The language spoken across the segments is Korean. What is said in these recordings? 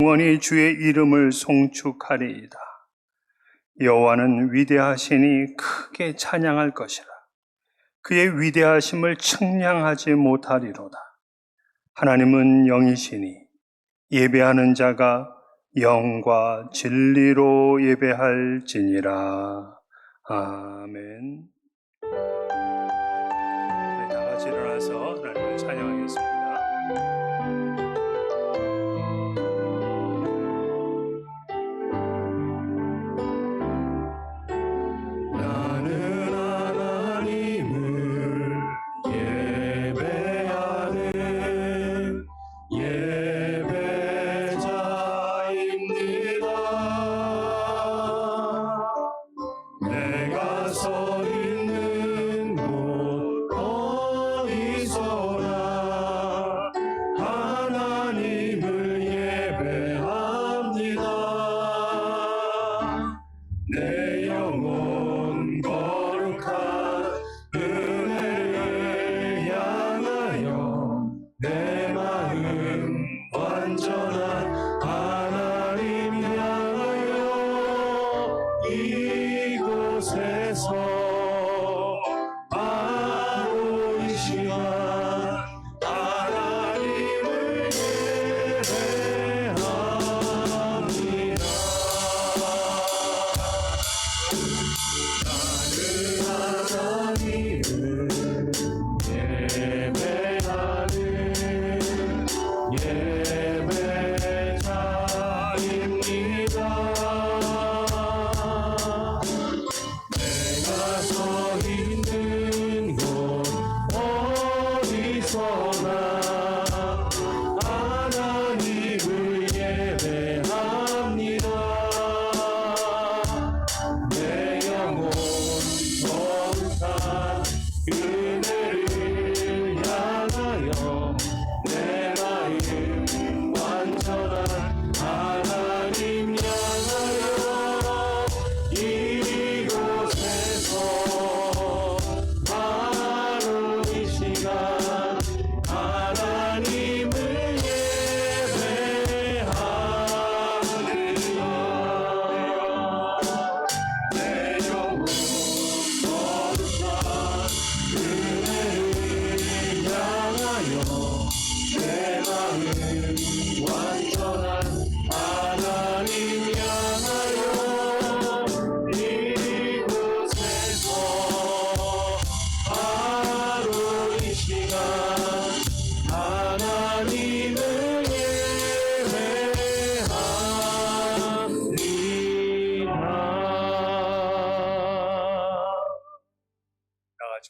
영원히 주의 이름을 송축하리이다. 여호와는 위대하시니 크게 찬양할 것이라. 그의 위대하심을 측량하지 못하리로다. 하나님은 영이시니 예배하는 자가 영과 진리로 예배할지니라. 아멘. 다 같이 일어나서 하나님을 찬양하겠습니다.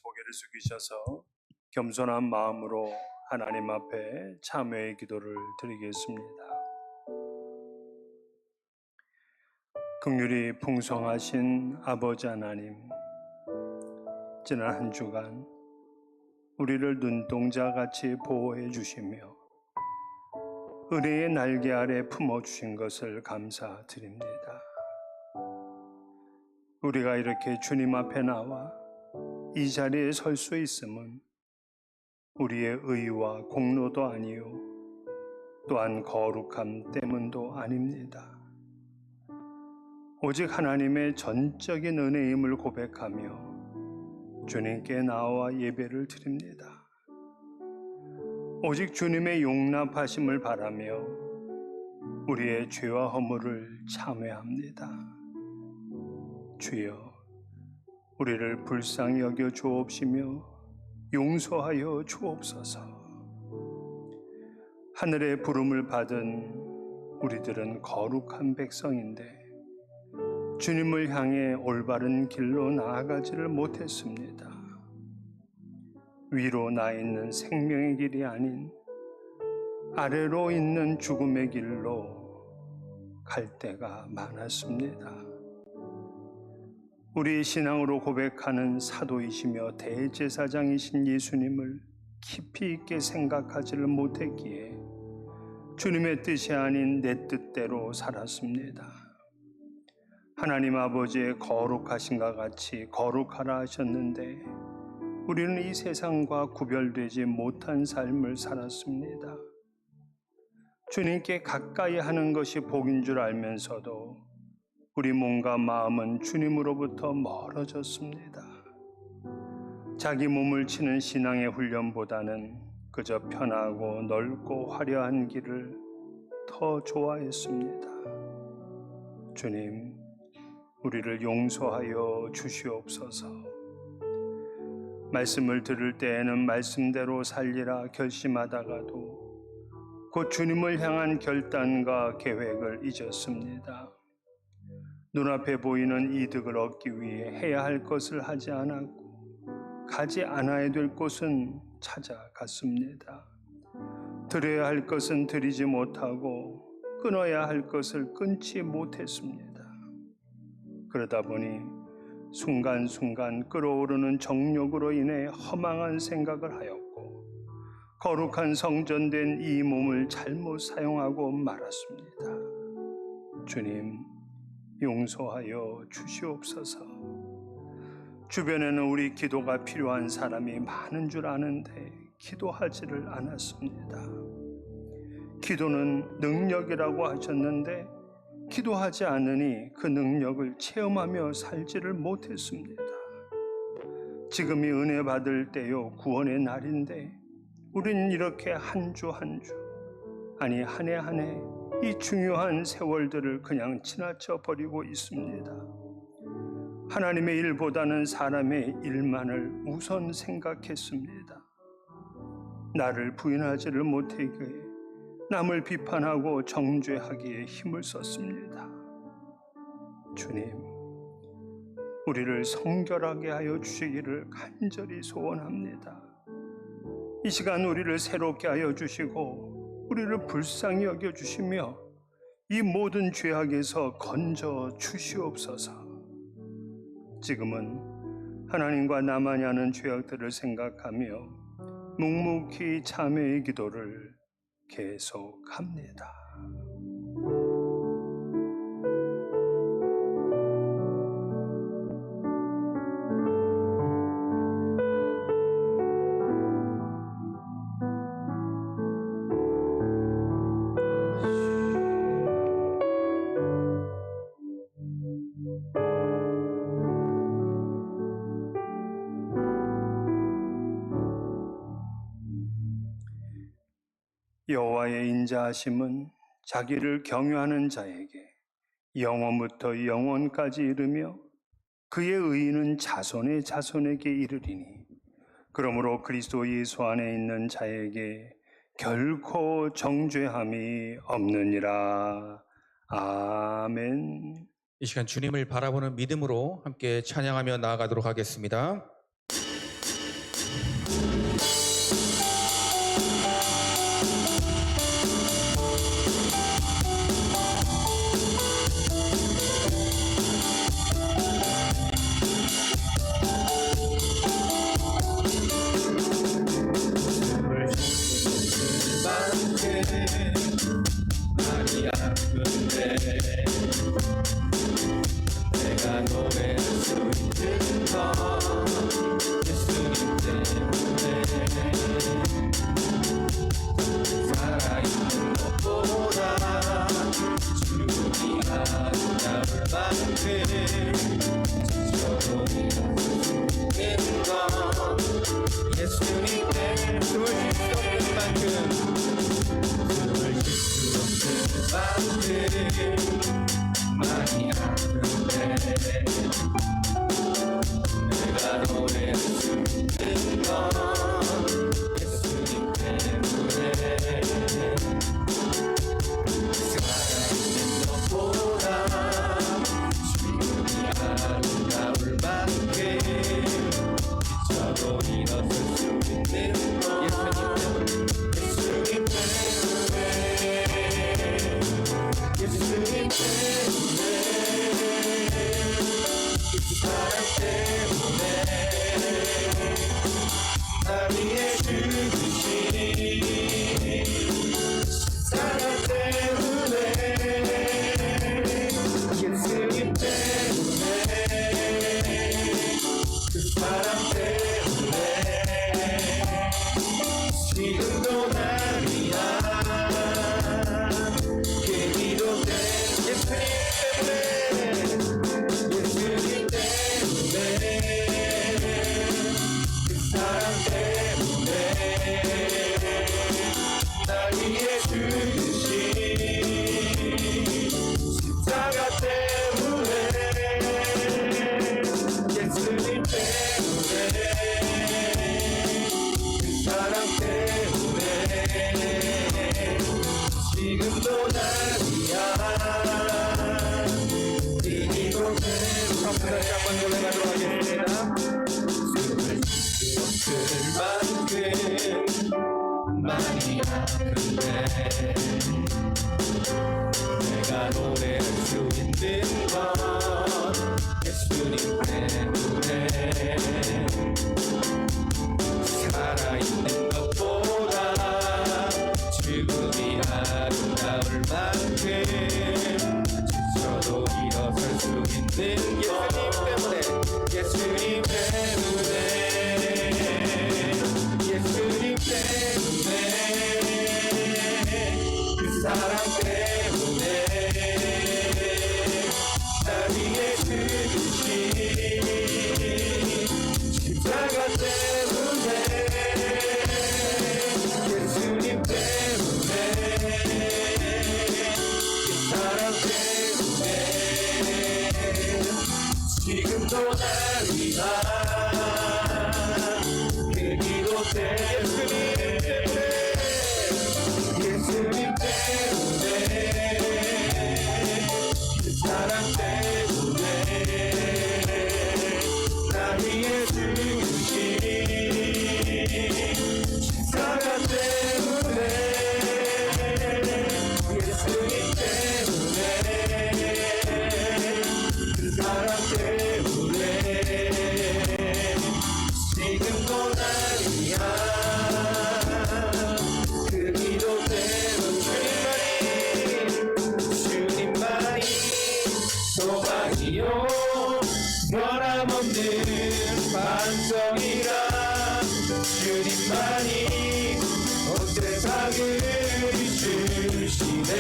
고개를 숙이셔서 겸손한 마음으로 하나님 앞에 참회의 기도를 드리겠습니다. 긍휼이 풍성하신 아버지 하나님, 지난 한 주간 우리를 눈동자같이 보호해 주시며 은혜의 날개 아래 품어주신 것을 감사드립니다. 우리가 이렇게 주님 앞에 나와 이 자리에 설 수 있음은 우리의 의와 공로도 아니요 또한 거룩함 때문도 아닙니다. 오직 하나님의 전적인 은혜임을 고백하며 주님께 나와 예배를 드립니다. 오직 주님의 용납하심을 바라며 우리의 죄와 허물을 참회합니다. 주여, 우리를 불쌍히 여겨 주옵시며 용서하여 주옵소서. 하늘의 부름을 받은 우리들은 거룩한 백성인데 주님을 향해 올바른 길로 나아가지를 못했습니다. 위로 나 있는 생명의 길이 아닌 아래로 있는 죽음의 길로 갈 때가 많았습니다. 우리의 신앙으로 고백하는 사도이시며 대제사장이신 예수님을 깊이 있게 생각하지를 못했기에 주님의 뜻이 아닌 내 뜻대로 살았습니다. 하나님 아버지의 거룩하신가 같이 거룩하라 하셨는데 우리는 이 세상과 구별되지 못한 삶을 살았습니다. 주님께 가까이 하는 것이 복인 줄 알면서도 우리 몸과 마음은 주님으로부터 멀어졌습니다. 자기 몸을 치는 신앙의 훈련보다는 그저 편하고 넓고 화려한 길을 더 좋아했습니다. 주님, 우리를 용서하여 주시옵소서. 말씀을 들을 때에는 말씀대로 살리라 결심하다가도 곧 주님을 향한 결단과 계획을 잊었습니다. 눈앞에 보이는 이득을 얻기 위해 해야 할 것을 하지 않았고 가지 않아야 될 곳은 찾아갔습니다. 드려야 할 것은 드리지 못하고 끊어야 할 것을 끊지 못했습니다. 그러다 보니 순간순간 끓어오르는 정욕으로 인해 허망한 생각을 하였고 거룩한 성전된 이 몸을 잘못 사용하고 말았습니다. 주님, 용서하여 주시옵소서. 주변에는 우리 기도가 필요한 사람이 많은 줄 아는데 기도하지를 않았습니다. 기도는 능력이라고 하셨는데 기도하지 않으니 그 능력을 체험하며 살지를 못했습니다. 지금이 은혜 받을 때요, 구원의 날인데 우리는 이렇게 한 주 한 주, 아니 한 해 한 해 이 중요한 세월들을 그냥 지나쳐 버리고 있습니다. 하나님의 일보다는 사람의 일만을 우선 생각했습니다. 나를 부인하지를 못하게 남을 비판하고 정죄하기에 힘을 썼습니다. 주님, 우리를 성결하게 하여 주시기를 간절히 소원합니다. 이 시간 우리를 새롭게 하여 주시고 우리를 불쌍히 여겨 주시며 이 모든 죄악에서 건져 주시옵소서. 지금은 하나님과 나만이 하는 죄악들을 생각하며 묵묵히 참회의 기도를 계속합니다. 여호와의 인자하심은 자기를 경외하는 자에게 영원부터 영원까지 이르며 그의 의인은 자손의 자손에게 이르리니 그러므로 그리스도 예수 안에 있는 자에게 결코 정죄함이 없느니라. 아멘. 이 시간 주님을 바라보는 믿음으로 함께 찬양하며 나아가도록 하겠습니다. 내가 노래할 수 있는 건 예수님 때문에 살아있는 것보다 죽음이 아름다울 만큼 지쳐도 있는 건 예수님 때문에 숨을 쉴 수 없는 만큼 많이 아픈데 내가 노래할 수 있는 건 예수님 때문에 살아있는 것보다 죽음이 아름다울 만큼 지쳐도 일어설 수 있는 건 예수님 때문에 예수님 때문에 이 사랑 때문에 나를 다시 한번 고백하도록 하겠습니다. 만큼 많이 아픈데 내가 노래할 수 있는 건 예수님 때문에 살아있는 것보다 죽음이 아름다울 만큼 지쳐도 일어설 수 있는 예수님 때문에 예수님 때문에 그 사랑 때문에 날 위해 죽으신 십자가 때문에 예수님 때문에 그 사랑 때문에 지금도 날 위한 그 기도 때문에 예수님 때문에 그 사랑 때문에 날 위해 죽으신 십자가 때문에 예수님 때문에 그 사랑 때문에 지금도 날 위한 그 기도 때문에 주님만이 소망이요 변함없는 반성이라 주님만이 온 세상을 비추시네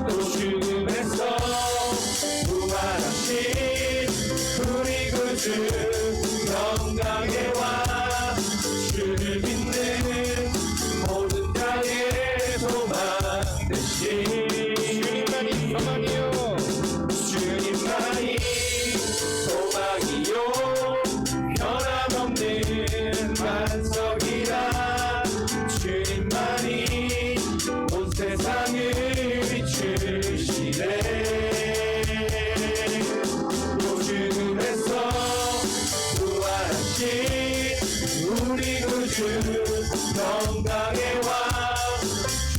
또 죽음에서 부활하신 우리 구주 영광의 왕 주를 믿는 모든 자의 소망 되신 주님만이 소망이요 주님만이 소망이요 변함없는 반석이라 주님만이 온 세상을 비추시네 또 죽음에서 부활하신 우리 구주 영광의 왕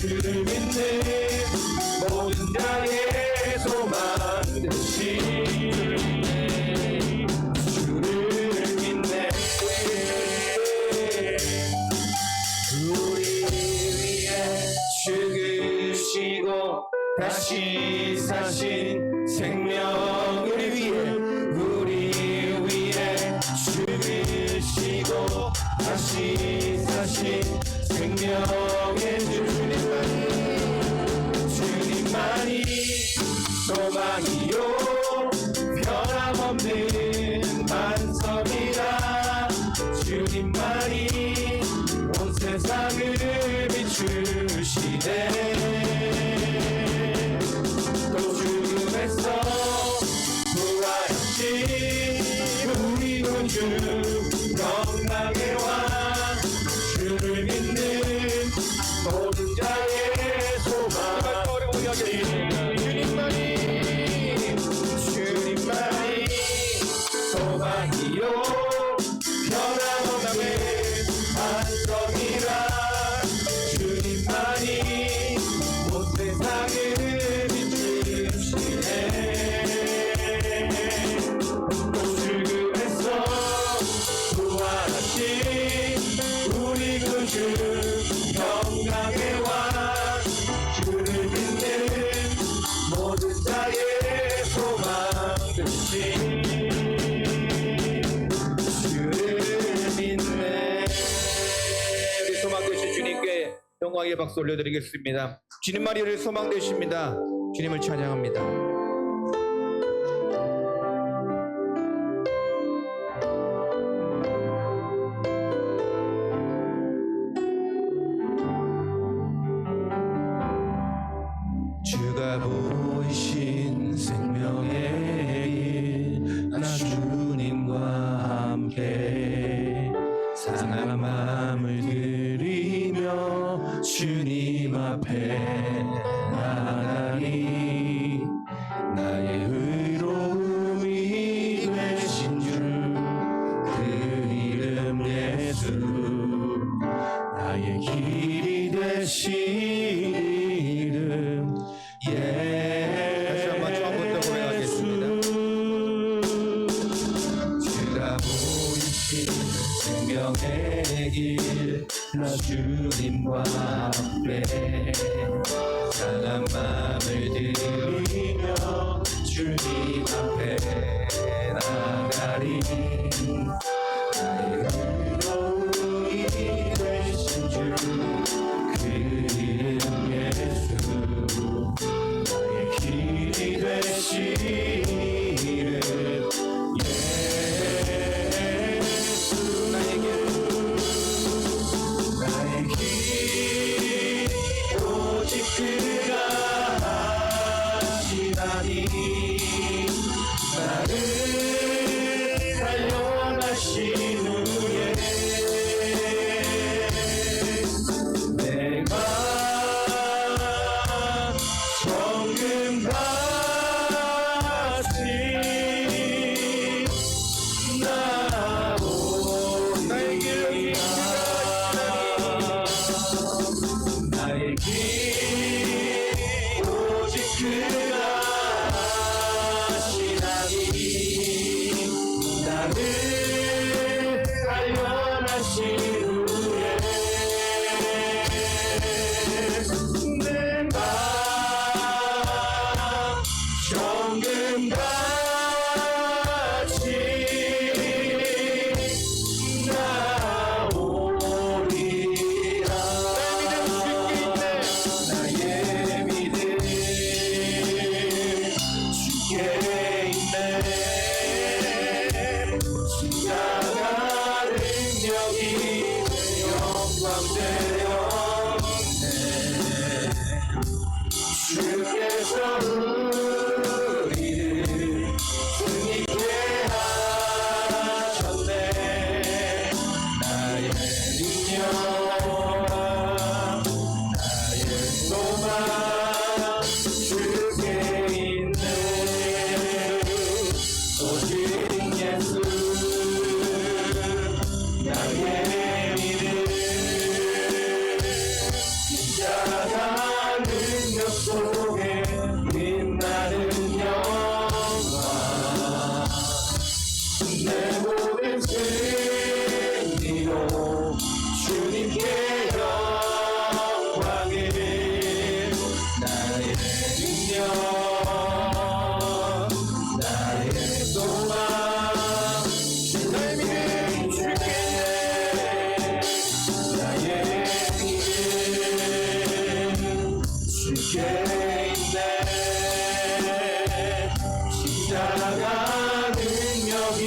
주를 믿는 모든 자의 소망 되신 주를 믿네 우리 위해 죽으시고 다시 사신 생명 우리 위해 죽으시고 다시 사신 생명의 주님만이 소망이요 변함없는 반석이라 주님만이 온 세상을 비추시네 또 죽음에서 부활하신 우리 구주 영광의 왕 주를 믿는 모든 자의 소망 주님만이 소망이요 변함없는 반석이라 주님만이 온 세상을 비추시네 또 죽음에서 부활하신 우리 구주 영광의 왕 주를 믿는 모든 자의 소망 되신 주를 믿네 우리 소망 되신 주님께 영광의 박수 올려드리겠습니다. 주님만이 우리 소망 되십니다. 주님을 찬양합니다. 주가 보이신 생명의 길, 나 주님과 함께 상한 마음을 드리며 주님 앞에 나가니 나의 주님과 함께 상한 마음을 들이며 주님 앞에 나가리. 나의 의로움이 되신 주 그 이름 예수, 나의 길이 되신 이름 예수. 나의 길 오직 그가 하시나니 나를 단련하신 후에 내가 정금같이 나오리라. 나의 길 오직 그가 하시나니 나를 단련하신 후에 내가 정금같이 나오리라. 나의 믿음 주께 있네. 십자가 능력이 영광되었네. 주께서 우리를 승리케 하셨네. 나의 능력 나의 소망 주께 있네. 오직 예수 나의 믿음 십자가 능력 속에 빛나는 영광. 내 모든 승리로 주님께 영광을. 나의 능력 나의 소망 나의 믿음 주께 나의 믿음 주께 있네. 십자가 능력이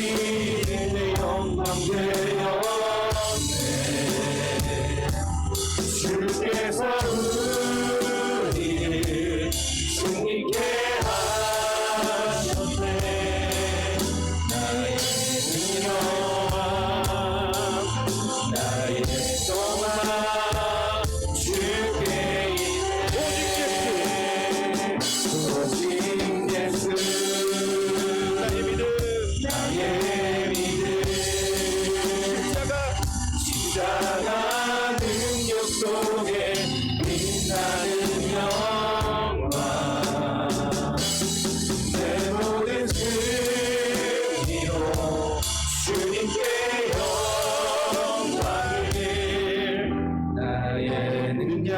내 영광되었네. 주께서 우리를 승리케 하셨네. 나의 능력 나의 소망 주께 있네. 오직 예수 나의 믿음 나의 믿음 십자가 능력 속에 빛나는 영광. 내 모든 승리로 주님께 영광을. 나의 능력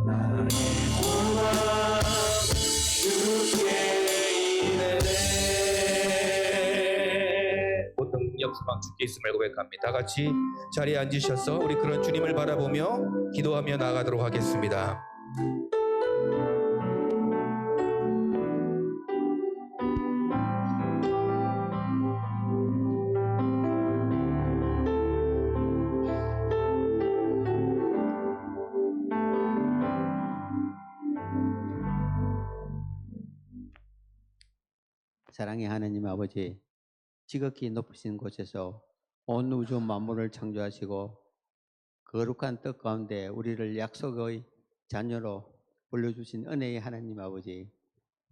나의 소망 주께 있네. 모든 능력 소망 주께 있음을 고백합니다. 다 같이 자리에 앉으셔서 우리 그런 주님을 바라보며 기도하며 나아가도록 하겠습니다. 사랑의 하나님 아버지, 지극히 높으신 곳에서 온 우주 만물을 창조하시고 거룩한 뜻 가운데 우리를 약속의 자녀로 불러주신 은혜의 하나님 아버지,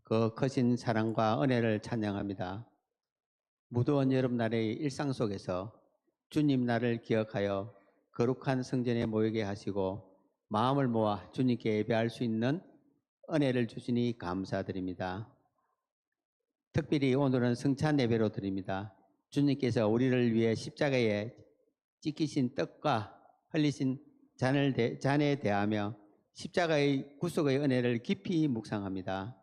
그 크신 사랑과 은혜를 찬양합니다. 무더운 여름날의 일상 속에서 주님 나를 기억하여 거룩한 성전에 모이게 하시고 마음을 모아 주님께 예배할 수 있는 은혜를 주시니 감사드립니다. 특별히 오늘은 성찬 예배로 드립니다. 주님께서 우리를 위해 십자가에 찢기신 떡과 흘리신 잔에 대하며 십자가의 구속의 은혜를 깊이 묵상합니다.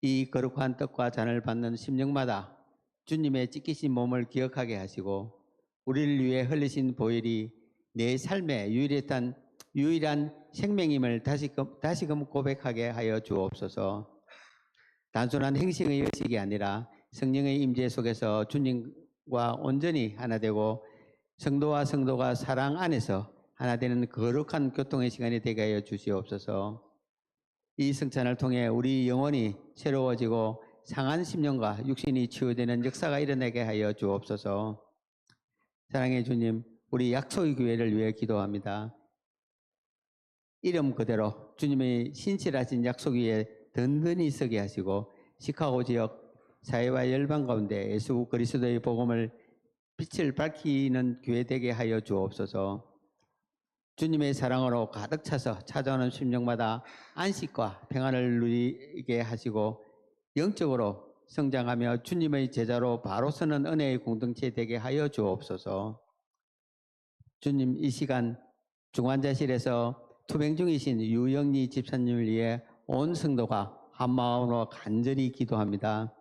이 거룩한 떡과 잔을 받는 심령마다 주님의 찢기신 몸을 기억하게 하시고 우리를 위해 흘리신 보혈이 내 삶의 유일한 생명임을 다시금 고백하게 하여 주옵소서. 단순한 행식의 의식이 아니라 성령의 임재 속에서 주님과 온전히 하나 되고 성도와 성도가 사랑 안에서 하나 되는 거룩한 교통의 시간이 되게 하여 주시옵소서. 이 성찬을 통해 우리 영혼이 새로워지고 상한 심령과 육신이 치유되는 역사가 일어나게 하여 주옵소서. 사랑의 주님, 우리 약속의 교회를 위해 기도합니다. 이름 그대로 주님의 신실하신 약속 위에 든든히 서게 하시고 시카고 지역 사회와 열방 가운데 예수 그리스도의 복음을 빛을 밝히는 교회 되게 하여 주옵소서. 주님의 사랑으로 가득 차서 찾아오는 심령마다 안식과 평안을 누리게 하시고 영적으로 성장하며 주님의 제자로 바로 서는 은혜의 공동체 되게 하여 주옵소서. 주님, 이 시간 중환자실에서 투병 중이신 유영리 집사님을 위해 온 성도가 한마음으로 간절히 기도합니다.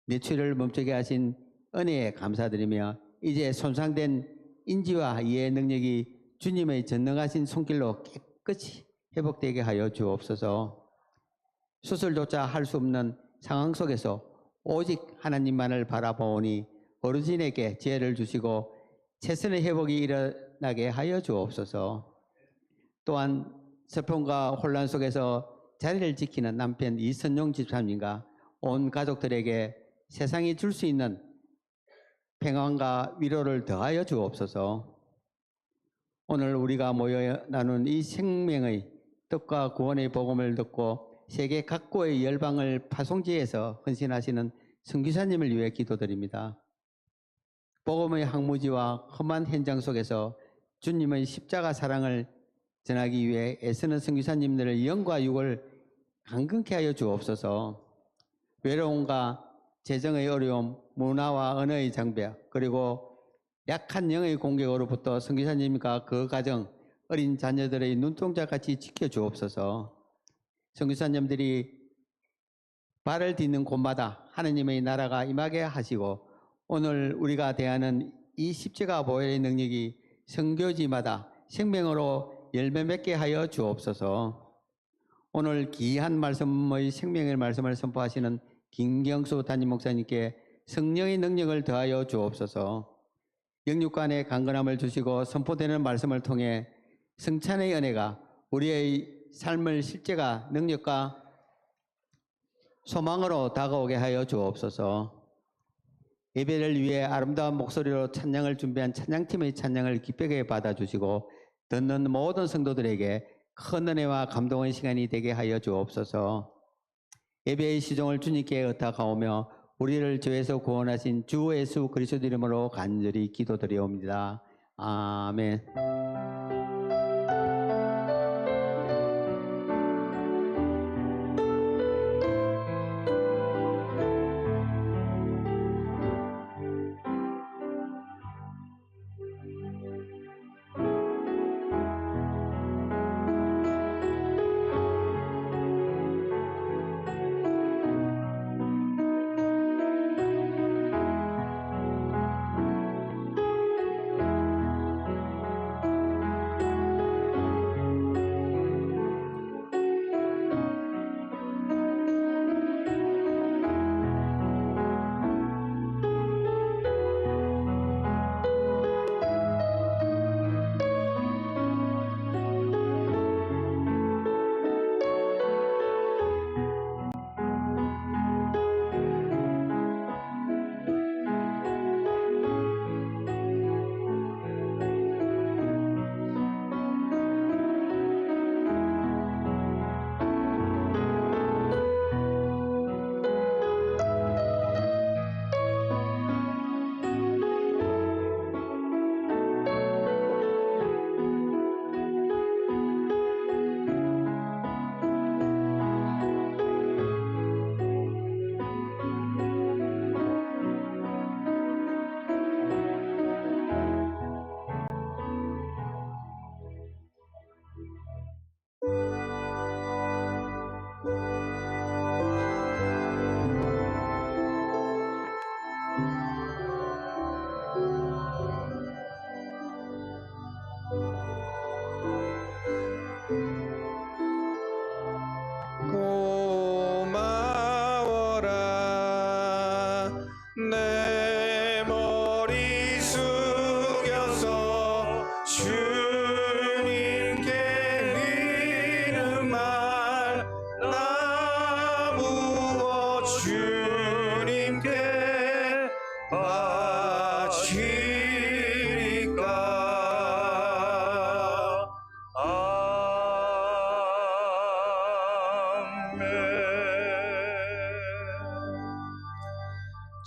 뇌출을 멈추게 하신 은혜에 감사드리며 이제 손상된 인지와 이해 능력이 주님의 전능하신 손길로 깨끗이 회복되게 하여 주옵소서. 수술조차 할 수 없는 상황 속에서 오직 하나님만을 바라보니 어르신에게 지혜를 주시고 최선의 회복이 일어나게 하여 주옵소서. 또한 슬픔과 혼란 속에서 자리를 지키는 남편 이선용 집사님과 온 가족들에게 세상이 줄 수 있는 평안과 위로를 더하여 주옵소서. 오늘 우리가 모여 나눈 이 생명의 떡과 구원의 복음을 듣고 세계 각국의 열방을 파송지에서 헌신하시는 선교사님을 위해 기도드립니다. 복음의 항무지와 험한 현장 속에서 주님의 십자가 사랑을 전하기 위해 애쓰는 선교사님들의 영과 육을 강건케 하여 주옵소서. 외로움과 재정의 어려움, 문화와 언어의 장벽, 그리고 약한 영의 공격으로부터 선교사님과 그 가정, 어린 자녀들의 눈동자같이 지켜주옵소서. 선교사님들이 발을 딛는 곳마다 하느님의 나라가 임하게 하시고 오늘 우리가 대하는 이 십자가 보혈의 능력이 선교지마다 생명으로 열매 맺게 하여 주옵소서. 오늘 귀한 말씀의 생명의 말씀을 선포하시는 김경수 담임 목사님께 성령의 능력을 더하여 주옵소서. 영육간의 강건함을 주시고 선포되는 말씀을 통해 성찬의 은혜가 우리의 삶을 실제가 능력과 소망으로 다가오게 하여 주옵소서. 예배를 위해 아름다운 목소리로 찬양을 준비한 찬양팀의 찬양을 기쁘게 받아주시고 듣는 모든 성도들에게 큰 은혜와 감동의 시간이 되게 하여 주옵소서. 예배의 시종을 주님께 의탁하오며 우리를 죄에서 구원하신 주 예수 그리스도 이름으로 간절히 기도드리옵니다. 아멘.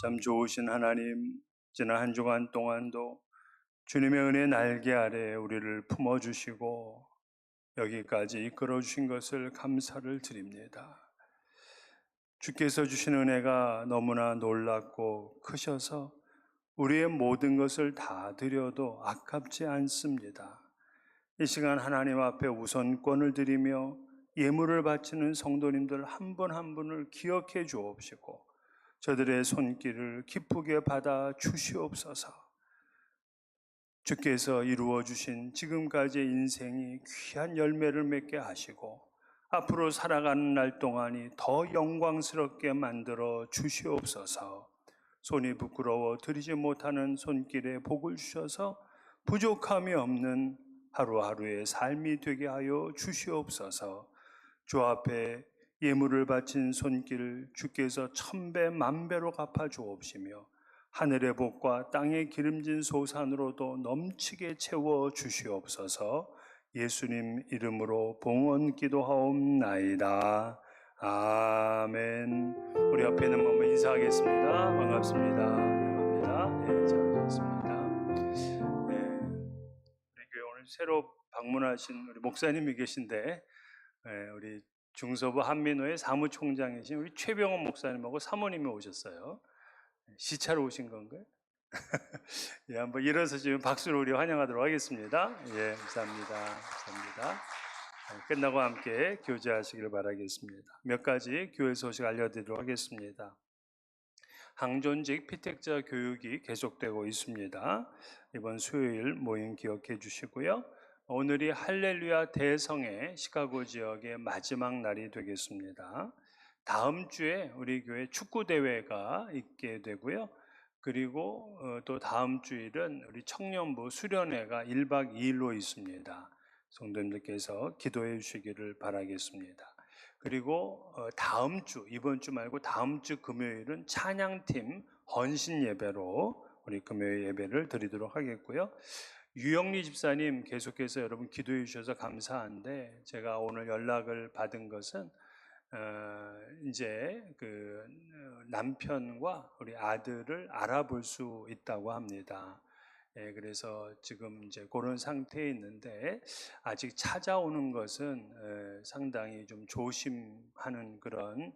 참 좋으신 하나님, 지난 한 주간 동안도 주님의 은혜 날개 아래 우리를 품어주시고 여기까지 이끌어주신 것을 감사를 드립니다. 주께서 주신 은혜가 너무나 놀랍고 크셔서 우리의 모든 것을 다 드려도 아깝지 않습니다. 이 시간 하나님 앞에 우선권을 드리며 예물을 바치는 성도님들 한 분 한 분을 기억해 주옵시고 저들의 손길을 기쁘게 받아 주시옵소서. 주께서 이루어 주신 지금까지의 인생이 귀한 열매를 맺게 하시고 앞으로 살아가는 날 동안이 더 영광스럽게 만들어 주시옵소서. 손이 부끄러워 드리지 못하는 손길에 복을 주셔서 부족함이 없는 하루하루의 삶이 되게 하여 주시옵소서. 주 앞에 예물을 바친 손길 주께서 천배 만배로 갚아 주옵시며 하늘의 복과 땅의 기름진 소산으로도 넘치게 채워 주시옵소서. 예수님 이름으로 봉헌 기도하옵나이다. 아멘. 우리 옆에 있는 분과 인사하겠습니다. 반갑습니다. 반갑습니다. 네, 잘 반갑습니다. 네, 우리 교회 오늘 새로 방문하신 우리 목사님이 계신데, 네, 우리 중서부 한민호의 사무총장이신 우리 최병원 목사님하고 사모님이 오셨어요. 시차로 오신 건가요? 예, 한번 일어서 지금 박수로 우리 환영하도록 하겠습니다. 예, 감사합니다. 감사합니다. 끝나고 함께 교제하시길 바라겠습니다. 몇 가지 교회 소식 알려드리도록 하겠습니다. 항존직 피택자 교육이 계속되고 있습니다. 이번 수요일 모임 기억해 주시고요. 오늘이 할렐루야 대성회 시카고 지역의 마지막 날이 되겠습니다. 다음 주에 우리 교회 축구대회가 있게 되고요. 그리고 또 다음 주일은 우리 청년부 수련회가 1박 2일로 있습니다. 성도님들께서 기도해 주시기를 바라겠습니다. 그리고 다음 주, 이번 주 말고 다음 주 금요일은 찬양팀 헌신 예배로 우리 금요일 예배를 드리도록 하겠고요. 유영리 집사님 계속해서 여러분 기도해 주셔서 감사한데 제가 오늘 연락을 받은 것은 이제 그 남편과 우리 아들을 알아볼 수 있다고 합니다. 예, 그래서 지금 이제 그런 상태에 있는데 아직 찾아오는 것은 상당히 좀 조심하는 그런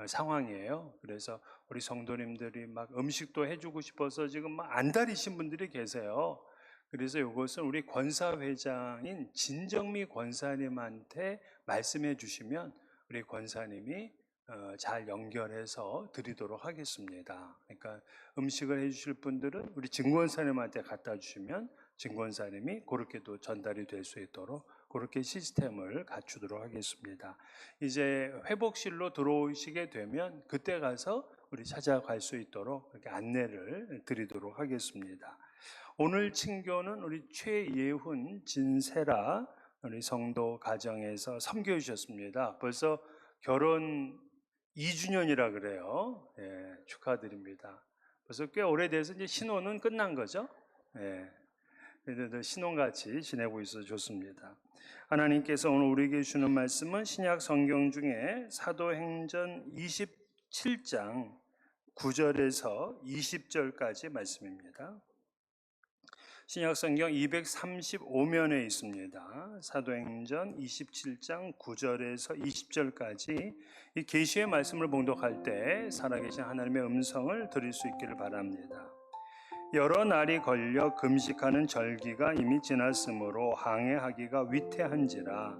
상황이에요. 그래서 우리 성도님들이 막 음식도 해주고 싶어서 지금 막 안달이신 분들이 계세요. 그래서 이것은 우리 권사회장인 진정미 권사님한테 말씀해 주시면 우리 권사님이 잘 연결해서 드리도록 하겠습니다. 그러니까 음식을 해주실 분들은 우리 증권사님한테 갖다 주시면 증권사님이 그렇게도 전달이 될 수 있도록 그렇게 시스템을 갖추도록 하겠습니다. 이제 회복실로 들어오시게 되면 그때 가서 우리 찾아갈 수 있도록 이렇게 안내를 드리도록 하겠습니다. 오늘 친교는 우리 최예훈 진세라 우리 성도 가정에서 섬겨 주셨습니다. 벌써 결혼 2주년이라 그래요. 예, 축하드립니다. 벌써 꽤 오래돼서 이제 신혼은 끝난 거죠. 예, 그래도 신혼같이 지내고 있어서 좋습니다. 하나님께서 오늘 우리에게 주는 말씀은 신약 성경 중에 사도행전 27장 9절에서 20절까지 말씀입니다. 신약성경 235면에 있습니다. 사도행전 27장 9절에서 20절까지 이 계시의 말씀을 봉독할 때 살아계신 하나님의 음성을 들을 수 있기를 바랍니다. 여러 날이 걸려 금식하는 절기가 이미 지났으므로 항해하기가 위태한지라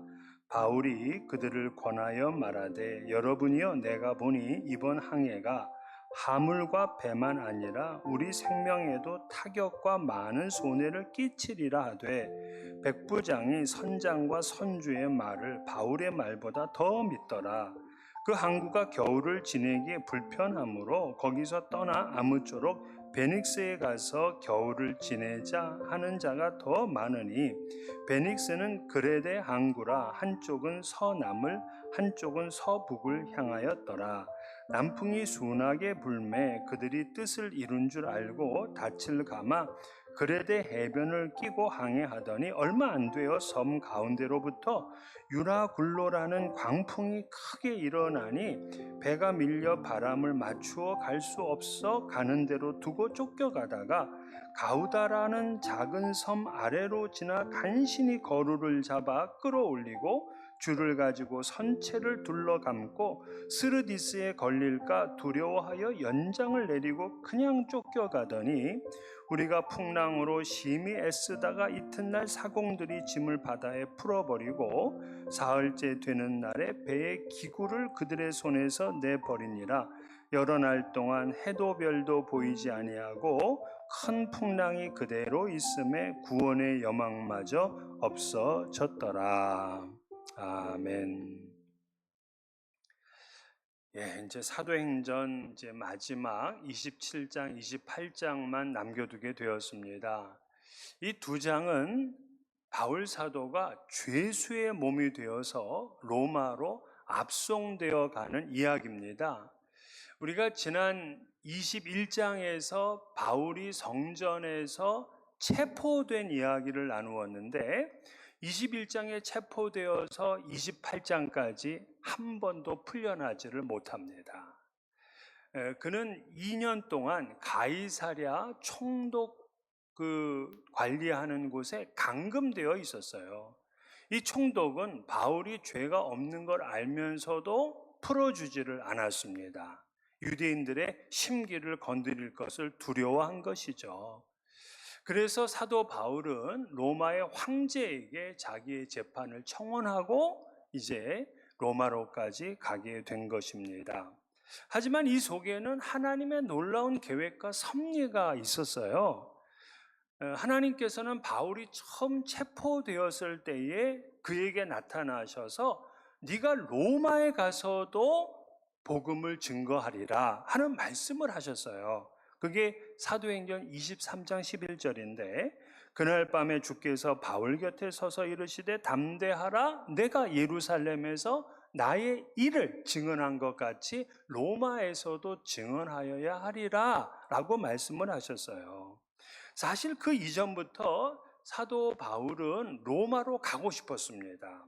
바울이 그들을 권하여 말하되 여러분이여 내가 보니 이번 항해가 하물과 배만 아니라 우리 생명에도 타격과 많은 손해를 끼치리라 하되 백부장이 선장과 선주의 말을 바울의 말보다 더 믿더라. 그 항구가 겨울을 지내기에 불편하므로 거기서 떠나 아무쪼록 베닉스에 가서 겨울을 지내자 하는 자가 더 많으니 베닉스는 그레데 항구라 한쪽은 서남을 한쪽은 서북을 향하였더라. 남풍이 순하게 불매 그들이 뜻을 이룬 줄 알고 닻을 감아 그레데 해변을 끼고 항해하더니 얼마 안 되어 섬 가운데로부터 유라굴로라는 광풍이 크게 일어나니 배가 밀려 바람을 맞추어 갈 수 없어 가는 대로 두고 쫓겨가다가 가우다라는 작은 섬 아래로 지나 간신히 거루를 잡아 끌어올리고 줄을 가지고 선체를 둘러감고 스르디스에 걸릴까 두려워하여 연장을 내리고 그냥 쫓겨가더니 우리가 풍랑으로 심히 애쓰다가 이튿날 사공들이 짐을 바다에 풀어버리고 사흘째 되는 날에 배의 기구를 그들의 손에서 내버리니라. 여러 날 동안 해도 별도 보이지 아니하고 큰 풍랑이 그대로 있음에 구원의 여망마저 없어졌더라. 아멘. 예, 이제 사도행전 이제 마지막 27장, 28장만 남겨두게 되었습니다. 이 두 장은 바울 사도가 죄수의 몸이 되어서 로마로 압송되어 가는 이야기입니다. 우리가 지난 21장에서 바울이 성전에서 체포된 이야기를 나누었는데 21장에 체포되어서 28장까지 한 번도 풀려나지를 못합니다. 그는 2년 동안 가이사랴 총독 관리하는 곳에 감금되어 있었어요. 이 총독은 바울이 죄가 없는 걸 알면서도 풀어주지를 않았습니다. 유대인들의 심기를 건드릴 것을 두려워한 것이죠. 그래서 사도 바울은 로마의 황제에게 자기의 재판을 청원하고 이제 로마로까지 가게 된 것입니다. 하지만 이 속에는 하나님의 놀라운 계획과 섭리가 있었어요. 하나님께서는 바울이 처음 체포되었을 때에 그에게 나타나셔서 네가 로마에 가서도 복음을 증거하리라 하는 말씀을 하셨어요. 그게 사도행전 23장 11절인데 그날 밤에 주께서 바울 곁에 서서 이르시되 담대하라 내가 예루살렘에서 나의 일을 증언한 것 같이 로마에서도 증언하여야 하리라 라고 말씀을 하셨어요. 사실 그 이전부터 사도 바울은 로마로 가고 싶었습니다.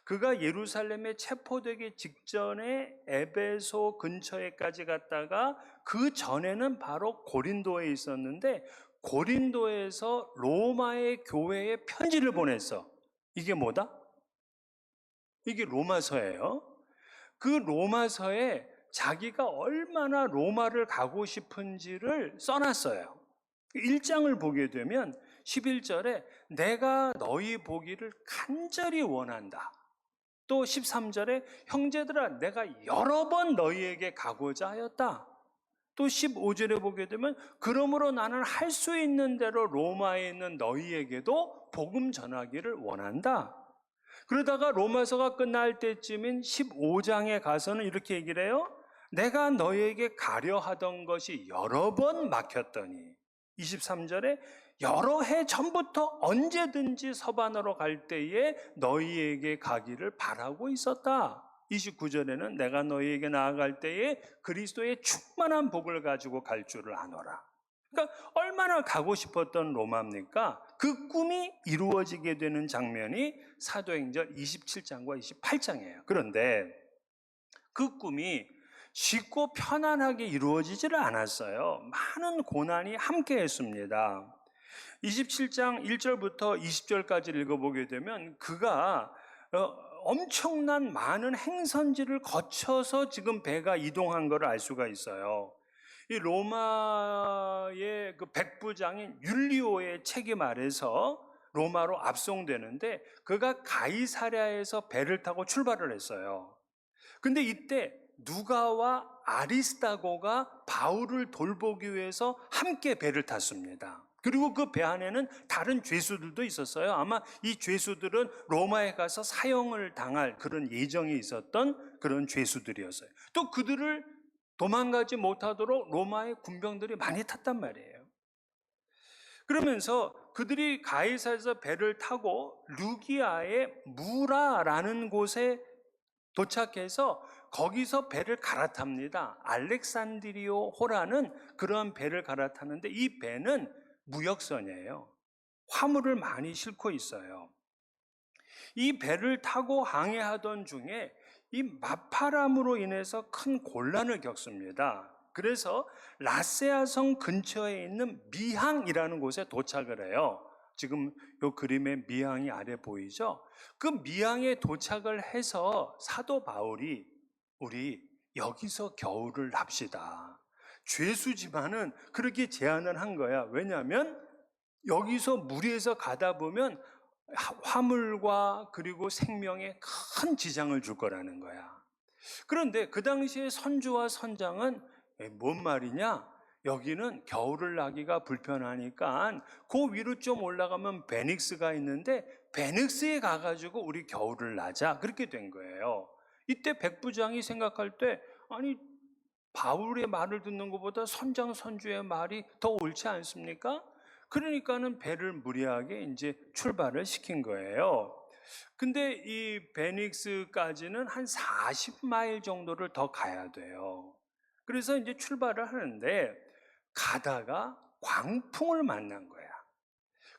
그가 예루살렘에 체포되기 직전에 에베소 근처에까지 갔다가 그 전에는 바로 고린도에 있었는데 고린도에서 로마의 교회에 편지를 보냈어. 이게 뭐다? 이게 로마서예요. 그 로마서에 자기가 얼마나 로마를 가고 싶은지를 써놨어요. 1장을 보게 되면 11절에 내가 너희 보기를 간절히 원한다. 또 13절에 형제들아 내가 여러 번 너희에게 가고자 하였다. 또 15절에 보게 되면 그러므로 나는 할 수 있는 대로 로마에 있는 너희에게도 복음 전하기를 원한다. 그러다가 로마서가 끝날 때쯤인 15장에 가서는 이렇게 얘기를 해요. 내가 너희에게 가려 하던 것이 여러 번 막혔더니 23절에 여러 해 전부터 언제든지 서반으로 갈 때에 너희에게 가기를 바라고 있었다. 29절에는 내가 너희에게 나아갈 때에 그리스도의 충만한 복을 가지고 갈 줄을 아노라. 그러니까 얼마나 가고 싶었던 로마입니까? 그 꿈이 이루어지게 되는 장면이 사도행전 27장과 28장이에요. 그런데 그 꿈이 쉽고 편안하게 이루어지지를 않았어요. 많은 고난이 함께 했습니다. 27장 1절부터 20절까지 읽어보게 되면 그가 엄청난 많은 행선지를 거쳐서 지금 배가 이동한 것을 알 수가 있어요. 이 로마의 그 백부장인 율리오의 책임 아래서 로마로 압송되는데 그가 가이사랴에서 배를 타고 출발을 했어요. 근데 이때 누가와 아리스다고가 바울을 돌보기 위해서 함께 배를 탔습니다. 그리고 그 배 안에는 다른 죄수들도 있었어요. 아마 이 죄수들은 로마에 가서 사형을 당할 그런 예정이 있었던 그런 죄수들이었어요. 또 그들을 도망가지 못하도록 로마의 군병들이 많이 탔단 말이에요. 그러면서 그들이 가이사에서 배를 타고 루기아의 무라라는 곳에 도착해서 거기서 배를 갈아탑니다. 알렉산드리오 호라는 그런 배를 갈아타는데 이 배는 무역선이에요. 화물을 많이 싣고 있어요. 이 배를 타고 항해하던 중에 이 맞바람으로 인해서 큰 곤란을 겪습니다. 그래서 라세아성 근처에 있는 미항이라는 곳에 도착을 해요. 지금 이 그림에 미항이 아래 보이죠? 그 미항에 도착을 해서 사도 바울이 우리 여기서 겨울을 납시다. 죄수지만은 그렇게 제안을 한 거야. 왜냐하면 여기서 무리해서 가다 보면 화물과 그리고 생명에 큰 지장을 줄 거라는 거야. 그런데 그 당시에 선주와 선장은 뭔 말이냐? 여기는 겨울을 나기가 불편하니까 그 위로 좀 올라가면 베닉스가 있는데 베닉스에 가가지고 우리 겨울을 나자. 그렇게 된 거예요. 이때 백부장이 생각할 때 아니 바울의 말을 듣는 것보다 선장 선주의 말이 더 옳지 않습니까? 그러니까는 배를 무리하게 이제 출발을 시킨 거예요. 근데 이 베닉스까지는 한 40마일 정도를 더 가야 돼요. 그래서 이제 출발을 하는데 가다가 광풍을 만난 거야.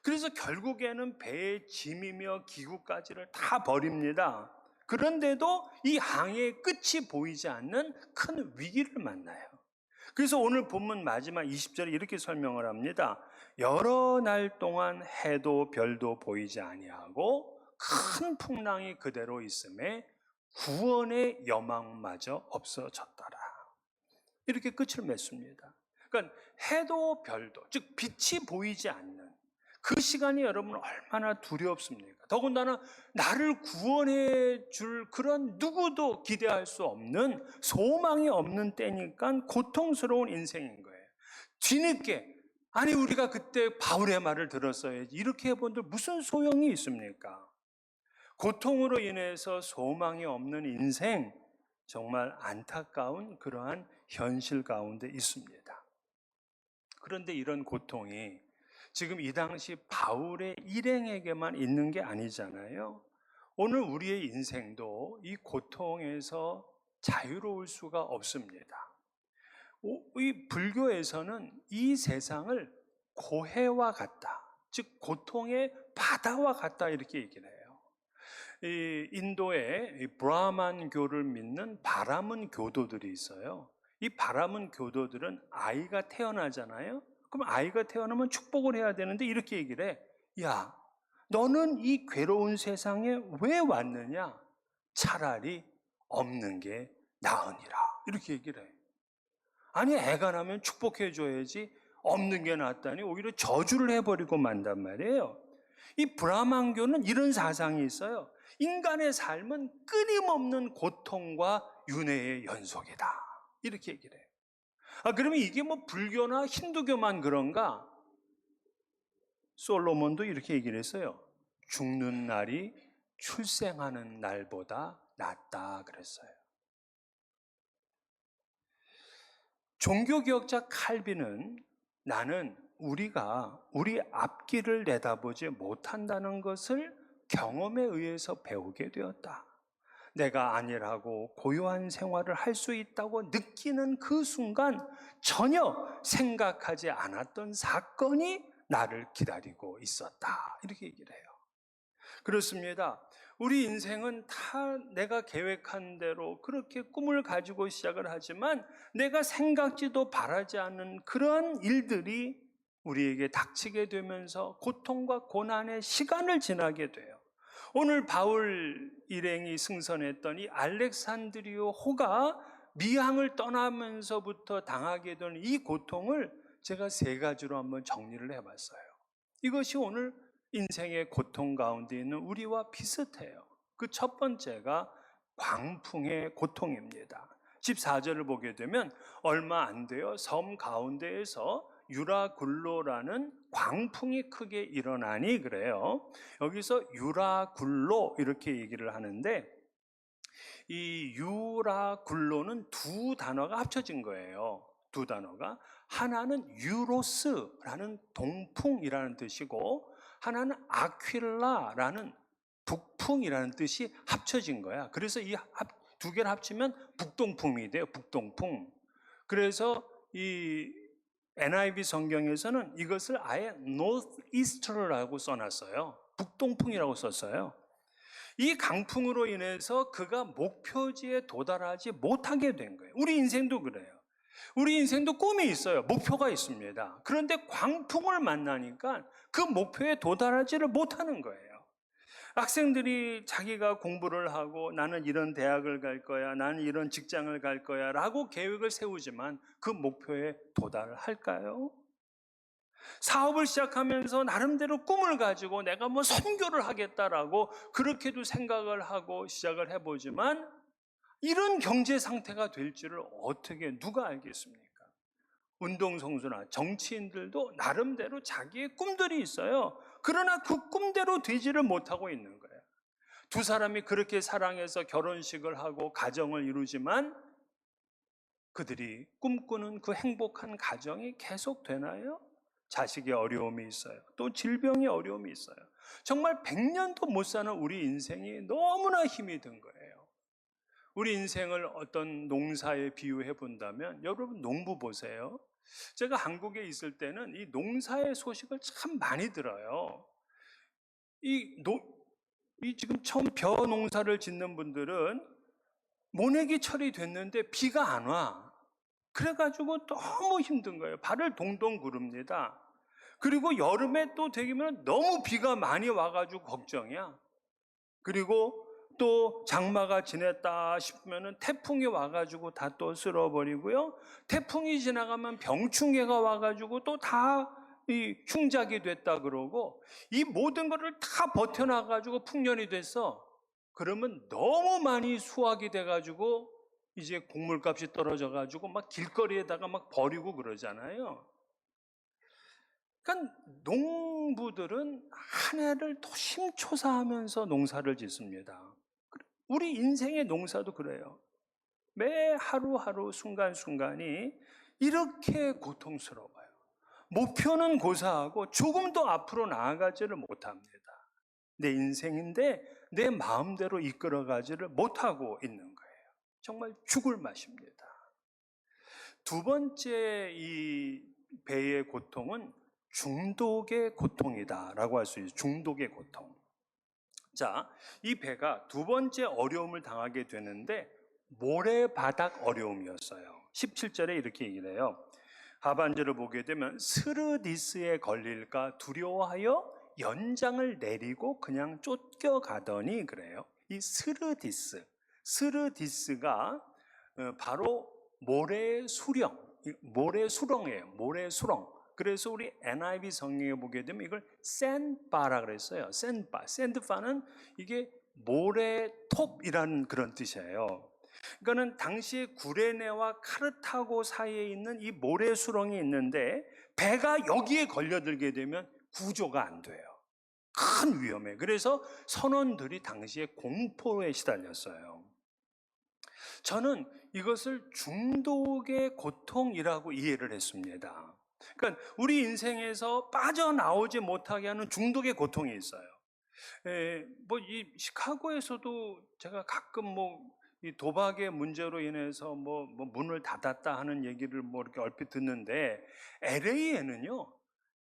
그래서 결국에는 배의 짐이며 기구까지를 다 버립니다. 그런데도 이 항해의 끝이 보이지 않는 큰 위기를 만나요. 그래서 오늘 본문 마지막 20절에 이렇게 설명을 합니다. 여러 날 동안 해도 별도 보이지 아니하고 큰 풍랑이 그대로 있음에 구원의 여망마저 없어졌더라. 이렇게 끝을 맺습니다. 그러니까 해도 별도, 즉 빛이 보이지 않는 그 시간이 여러분 얼마나 두렵습니까? 더군다나 나를 구원해 줄 그런 누구도 기대할 수 없는 소망이 없는 때니까 고통스러운 인생인 거예요. 뒤늦게 아니 우리가 그때 바울의 말을 들었어야지 이렇게 해본들 무슨 소용이 있습니까? 고통으로 인해서 소망이 없는 인생, 정말 안타까운 그러한 현실 가운데 있습니다. 그런데 이런 고통이 지금 이 당시 바울의 일행에게만 있는 게 아니잖아요. 오늘 우리의 인생도 이 고통에서 자유로울 수가 없습니다. 이 불교에서는 이 세상을 고해와 같다, 즉 고통의 바다와 같다 이렇게 얘기를 해요. 이 인도에 브라만교를 믿는 바라문 교도들이 있어요. 이 바라문 교도들은 아이가 태어나잖아요. 그럼 아이가 태어나면 축복을 해야 되는데 이렇게 얘기를 해. 야, 너는 이 괴로운 세상에 왜 왔느냐? 차라리 없는 게 나으니라. 이렇게 얘기를 해. 아니 애가 나면 축복해 줘야지 없는 게 낫다니 오히려 저주를 해버리고 만단 말이에요. 이 브라만교는 이런 사상이 있어요. 인간의 삶은 끊임없는 고통과 윤회의 연속이다. 이렇게 얘기를 해요. 그러면 이게 뭐 불교나 힌두교만 그런가? 솔로몬도 이렇게 얘기를 했어요. 죽는 날이 출생하는 날보다 낫다 그랬어요. 종교개혁자 칼빈은 나는 우리가 우리 앞길을 내다보지 못한다는 것을 경험에 의해서 배우게 되었다. 내가 안일하고 고요한 생활을 할 수 있다고 느끼는 그 순간 전혀 생각하지 않았던 사건이 나를 기다리고 있었다. 이렇게 얘기를 해요. 그렇습니다. 우리 인생은 다 내가 계획한 대로 그렇게 꿈을 가지고 시작을 하지만 내가 생각지도 바라지 않는 그런 일들이 우리에게 닥치게 되면서 고통과 고난의 시간을 지나게 돼요. 오늘 바울 일행이 승선했던 이 알렉산드리오 호가 미항을 떠나면서부터 당하게 된 이 고통을 제가 세 가지로 한번 정리를 해봤어요. 이것이 오늘 인생의 고통 가운데 있는 우리와 비슷해요. 그 첫 번째가 광풍의 고통입니다. 14절을 보게 되면 얼마 안 돼요. 섬 가운데에서 유라굴로라는 광풍이 크게 일어나니 그래요. 여기서 유라굴로 이렇게 얘기를 하는데 이 유라굴로는 두 단어가 합쳐진 거예요. 두 단어가 하나는 유로스라는 동풍이라는 뜻이고 하나는 아퀴라라는 북풍이라는 뜻이 합쳐진 거야. 그래서 이 두 개를 합치면 북동풍이 돼요. 북동풍. 그래서 이 NIV 성경에서는 이것을 아예 Northeaster라고 써놨어요. 북동풍이라고 썼어요. 이 강풍으로 인해서 그가 목표지에 도달하지 못하게 된 거예요. 우리 인생도 그래요. 우리 인생도 꿈이 있어요. 목표가 있습니다. 그런데 광풍을 만나니까 그 목표에 도달하지를 못하는 거예요. 학생들이 자기가 공부를 하고 나는 이런 대학을 갈 거야, 나는 이런 직장을 갈 거야 라고 계획을 세우지만 그 목표에 도달을 할까요? 사업을 시작하면서 나름대로 꿈을 가지고 내가 뭐 선교를 하겠다라고 그렇게도 생각을 하고 시작을 해보지만 이런 경제 상태가 될 줄을 어떻게 누가 알겠습니까? 운동선수나 정치인들도 나름대로 자기의 꿈들이 있어요. 그러나 그 꿈대로 되지를 못하고 있는 거예요. 두 사람이 그렇게 사랑해서 결혼식을 하고 가정을 이루지만 그들이 꿈꾸는 그 행복한 가정이 계속 되나요? 자식의 어려움이 있어요. 또 질병의 어려움이 있어요. 정말 100년도 못 사는 우리 인생이 너무나 힘이 든 거예요. 우리 인생을 어떤 농사에 비유해 본다면 여러분 농부 보세요. 제가 한국에 있을 때는 이 농사의 소식을 참 많이 들어요. 이 지금 처음 벼 농사를 짓는 분들은 모내기 철이 됐는데 비가 안 와. 그래가지고 너무 힘든 거예요. 발을 동동 구릅니다. 그리고 여름에 또 되면 너무 비가 많이 와가지고 걱정이야. 그리고 또 장마가 지냈다 싶으면 태풍이 와가지고 다 또 쓸어버리고요. 태풍이 지나가면 병충해가 와가지고 또 다 흉작이 됐다 그러고 이 모든 것을 다 버텨나가지고 풍년이 됐어. 그러면 너무 많이 수확이 돼가지고 이제 곡물값이 떨어져가지고 막 길거리에다가 막 버리고 그러잖아요. 그러니까 농부들은 한 해를 도심초사하면서 농사를 짓습니다. 우리 인생의 농사도 그래요. 매 하루하루 순간순간이 이렇게 고통스러워요. 목표는 고사하고 조금도 앞으로 나아가지를 못합니다. 내 인생인데 내 마음대로 이끌어가지를 못하고 있는 거예요. 정말 죽을 맛입니다. 두 번째 이 배의 고통은 중독의 고통이다라고 할 수 있어요. 중독의 고통. 자, 이 배가 두 번째 어려움을 당하게 되는데 모래바닥 어려움이었어요. 17절에 이렇게 얘기를 해요. 하반절을 보게 되면 스르디스에 걸릴까 두려워하여 연장을 내리고 그냥 쫓겨가더니 그래요. 이 스르디스가 바로 모래수렁이에요. 모래수렁. 그래서 우리 NIV 성경에 보게 되면 이걸 샌바라 그랬어요. 샌드바는 이게 모래톱이라는 그런 뜻이에요. 그러니까는 당시에 구레네와 카르타고 사이에 있는 이 모래수렁이 있는데 배가 여기에 걸려들게 되면 구조가 안 돼요. 큰 위험에. 그래서 선원들이 당시에 공포에 시달렸어요. 저는 이것을 중독의 고통이라고 이해를 했습니다. 그러니까 우리 인생에서 빠져나오지 못하게 하는 중독의 고통이 있어요. 이 시카고에서도 제가 가끔 이 도박의 문제로 인해서 문을 닫았다 하는 얘기를 이렇게 얼핏 듣는데 LA에는요,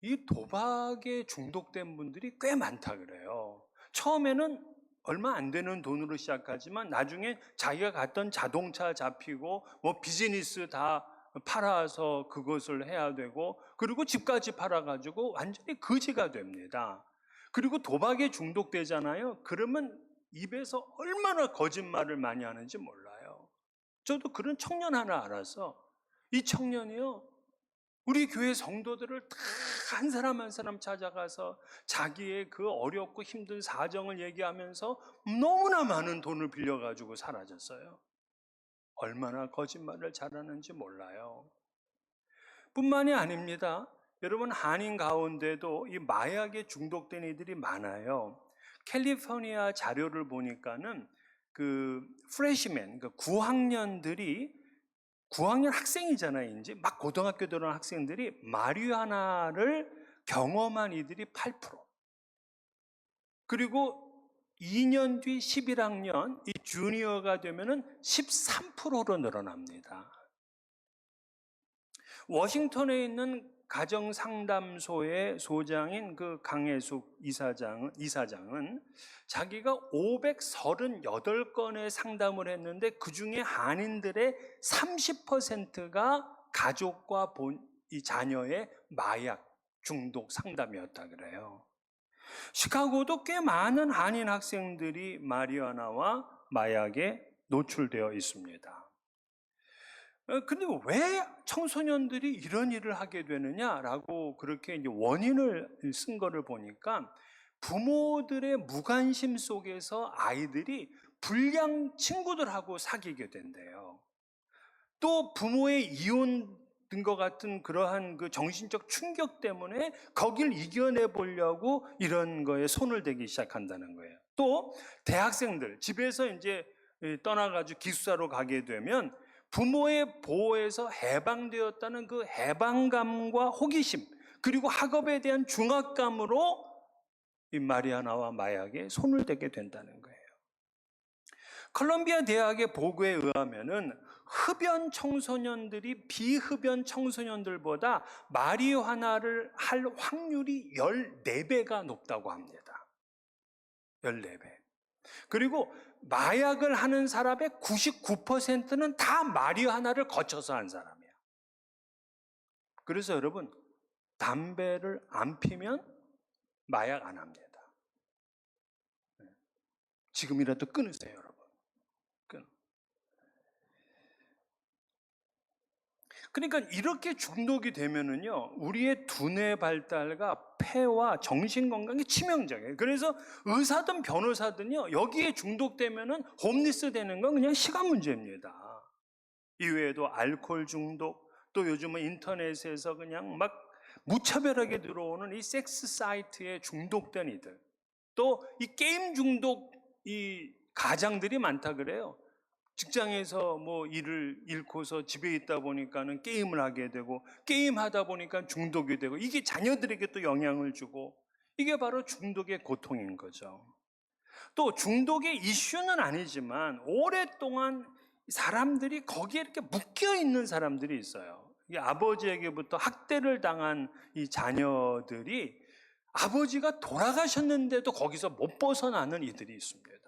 이 도박에 중독된 분들이 꽤 많다 그래요. 처음에는 얼마 안 되는 돈으로 시작하지만 나중에 자기가 갔던 자동차 잡히고 비즈니스 다 팔아서 그것을 해야 되고 그리고 집까지 팔아가지고 완전히 거지가 됩니다. 그리고 도박에 중독되잖아요. 그러면 입에서 얼마나 거짓말을 많이 하는지 몰라요. 저도 그런 청년 하나 알아서 이 청년이요, 우리 교회 성도들을 다 한 사람 한 사람 찾아가서 자기의 그 어렵고 힘든 사정을 얘기하면서 너무나 많은 돈을 빌려가지고 사라졌어요. 얼마나 거짓말을 잘하는지 몰라요. 뿐만이 아닙니다. 여러분, 한인 가운데도 이 마약에 중독된 이들이 많아요. 캘리포니아 자료를 보니까는 그 프레시맨, 그 9학년 학생이잖아요. 이제 막 고등학교 들어온 학생들이 마리화나를 경험한 이들이 8%. 그리고 2년 뒤 11학년 이 주니어가 되면은 13%로 늘어납니다. 워싱턴에 있는 가정상담소의 소장인 그 강혜숙 이사장은 자기가 538건의 상담을 했는데 그중에 한인들의 30%가 가족과 이 자녀의 마약 중독 상담이었다 그래요. 시카고도 꽤 많은 한인 학생들이 마리화나와 마약에 노출되어 있습니다. 근데 왜 청소년들이 이런 일을 하게 되느냐라고 그렇게 이제 원인을 쓴 거를 보니까 부모들의 무관심 속에서 아이들이 불량 친구들하고 사귀게 된대요. 또 부모의 이혼 등과 같은 그러한 그 정신적 충격 때문에 거길 이겨내 보려고 이런 거에 손을 대기 시작한다는 거예요. 또 대학생들 집에서 이제 떠나가지고 기숙사로 가게 되면 부모의 보호에서 해방되었다는 그 해방감과 호기심, 그리고 학업에 대한 중압감으로 이 마리화나와 마약에 손을 대게 된다는 거예요. 콜롬비아 대학의 보고에 의하면은 흡연 청소년들이 비흡연 청소년들보다 마리화나를 할 확률이 14배가 높다고 합니다. 14배. 그리고 마약을 하는 사람의 99%는 다 마리화나를 거쳐서 한 사람이야. 그래서 여러분, 담배를 안 피면 마약 안 합니다. 지금이라도 끊으세요, 여러분. 그러니까 이렇게 중독이 되면은요, 우리의 두뇌 발달과 폐와 정신 건강에 치명적이에요. 그래서 의사든 변호사든요, 여기에 중독되면은 홈리스 되는 건 그냥 시간 문제입니다. 이외에도 알코올 중독, 또 요즘은 인터넷에서 그냥 막 무차별하게 들어오는 이 섹스 사이트에 중독된 이들, 또 이 게임 중독 이 가장들이 많다 그래요. 직장에서 뭐 일을 잃고서 집에 있다 보니까는 게임을 하게 되고, 게임하다 보니까 중독이 되고, 이게 자녀들에게 또 영향을 주고, 이게 바로 중독의 고통인 거죠. 또 중독의 이슈는 아니지만 오랫동안 사람들이 거기에 이렇게 묶여 있는 사람들이 있어요. 이 아버지에게부터 학대를 당한 이 자녀들이 아버지가 돌아가셨는데도 거기서 못 벗어나는 이들이 있습니다.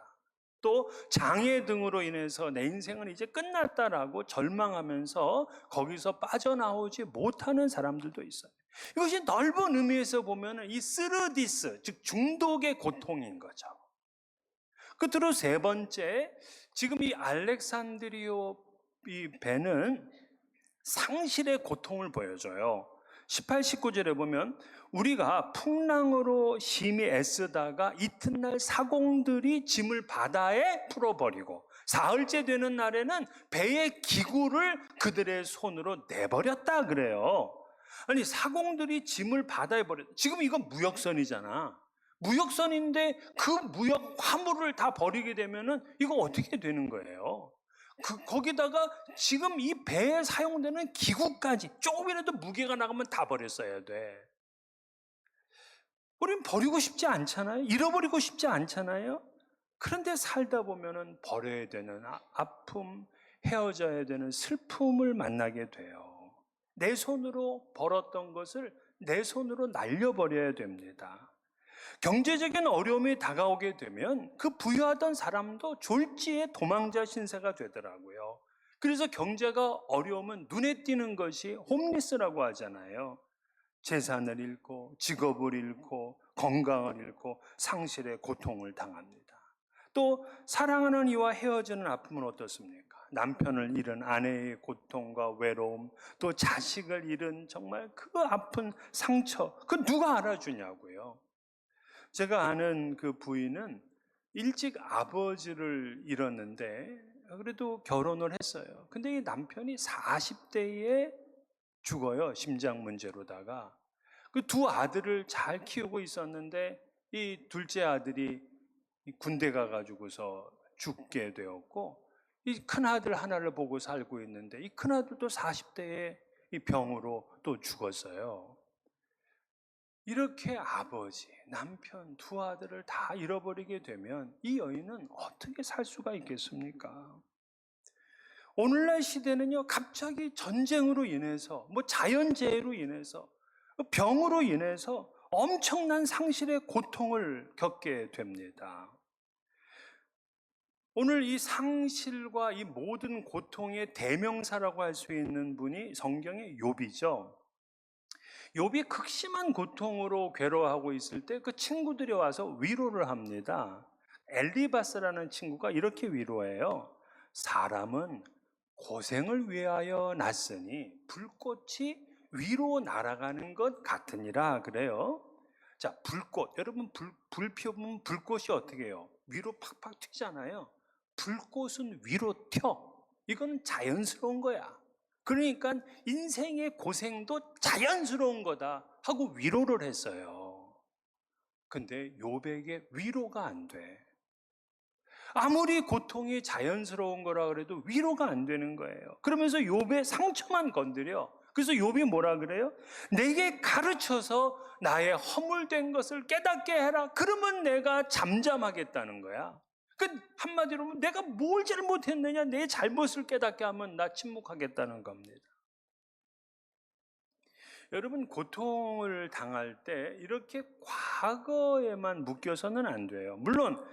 또 장애 등으로 인해서 내 인생은 이제 끝났다라고 절망하면서 거기서 빠져나오지 못하는 사람들도 있어요. 이것이 넓은 의미에서 보면 이 쓰르디스, 즉 중독의 고통인 거죠. 끝으로 세 번째, 지금 이 알렉산드리오 이 배는 상실의 고통을 보여줘요. 18, 19절에 보면 우리가 풍랑으로 심히 애쓰다가 이튿날 사공들이 짐을 바다에 풀어버리고 사흘째 되는 날에는 배의 기구를 그들의 손으로 내버렸다 그래요. 아니, 사공들이 짐을 바다에 버렸다. 지금 이건 무역선이잖아. 무역선인데 그 무역 화물을 다 버리게 되면은 이거 어떻게 되는 거예요? 거기다가 지금 이 배에 사용되는 기구까지 조금이라도 무게가 나가면 다 버렸어야 돼. 우리는 버리고 싶지 않잖아요. 잃어버리고 싶지 않잖아요. 그런데 살다 보면은 버려야 되는 아픔, 헤어져야 되는 슬픔을 만나게 돼요. 내 손으로 벌었던 것을 내 손으로 날려버려야 됩니다. 경제적인 어려움이 다가오게 되면 그 부유하던 사람도 졸지에 도망자 신세가 되더라고요. 그래서 경제가 어려우면 눈에 띄는 것이 홈리스라고 하잖아요. 재산을 잃고 직업을 잃고 건강을 잃고 상실의 고통을 당합니다. 또 사랑하는 이와 헤어지는 아픔은 어떻습니까? 남편을 잃은 아내의 고통과 외로움, 또 자식을 잃은 정말 그 아픈 상처, 그 누가 알아주냐고요. 제가 아는 그 부인은 일찍 아버지를 잃었는데 그래도 결혼을 했어요. 근데 이 남편이 40대에 죽어요. 심장 문제로다가. 그 두 아들을 잘 키우고 있었는데 이 둘째 아들이 군대 가가지고서 죽게 되었고, 이 큰아들 하나를 보고 살고 있는데 이 큰아들도 40대에 이 병으로 또 죽었어요. 이렇게 아버지, 남편, 두 아들을 다 잃어버리게 되면 이 여인은 어떻게 살 수가 있겠습니까? 오늘날 시대는요, 갑자기 전쟁으로 인해서, 자연재해로 인해서, 병으로 인해서 엄청난 상실의 고통을 겪게 됩니다. 오늘 이 상실과 이 모든 고통의 대명사라고 할 수 있는 분이 성경의 욥이죠. 욥이 극심한 고통으로 괴로워하고 있을 때 그 친구들이 와서 위로를 합니다. 엘리바스라는 친구가 이렇게 위로해요. 사람은 고생을 위하여 났으니 불꽃이 위로 날아가는 것 같으니라 그래요. 자, 불꽃. 여러분 불 피우면 불꽃이 어떻게 해요? 위로 팍팍 튀잖아요. 불꽃은 위로 튀어. 이건 자연스러운 거야. 그러니까 인생의 고생도 자연스러운 거다 하고 위로를 했어요. 근데 욥에게 위로가 안 돼. 아무리 고통이 자연스러운 거라 그래도 위로가 안 되는 거예요. 그러면서 욥의 상처만 건드려. 그래서 욥이 뭐라 그래요? 내게 가르쳐서 나의 허물된 것을 깨닫게 해라. 그러면 내가 잠잠하겠다는 거야. 한마디로 내가 뭘 잘못했느냐, 내 잘못을 깨닫게 하면 나 침묵하겠다는 겁니다. 여러분, 고통을 당할 때 이렇게 과거에만 묶여서는 안 돼요. 물론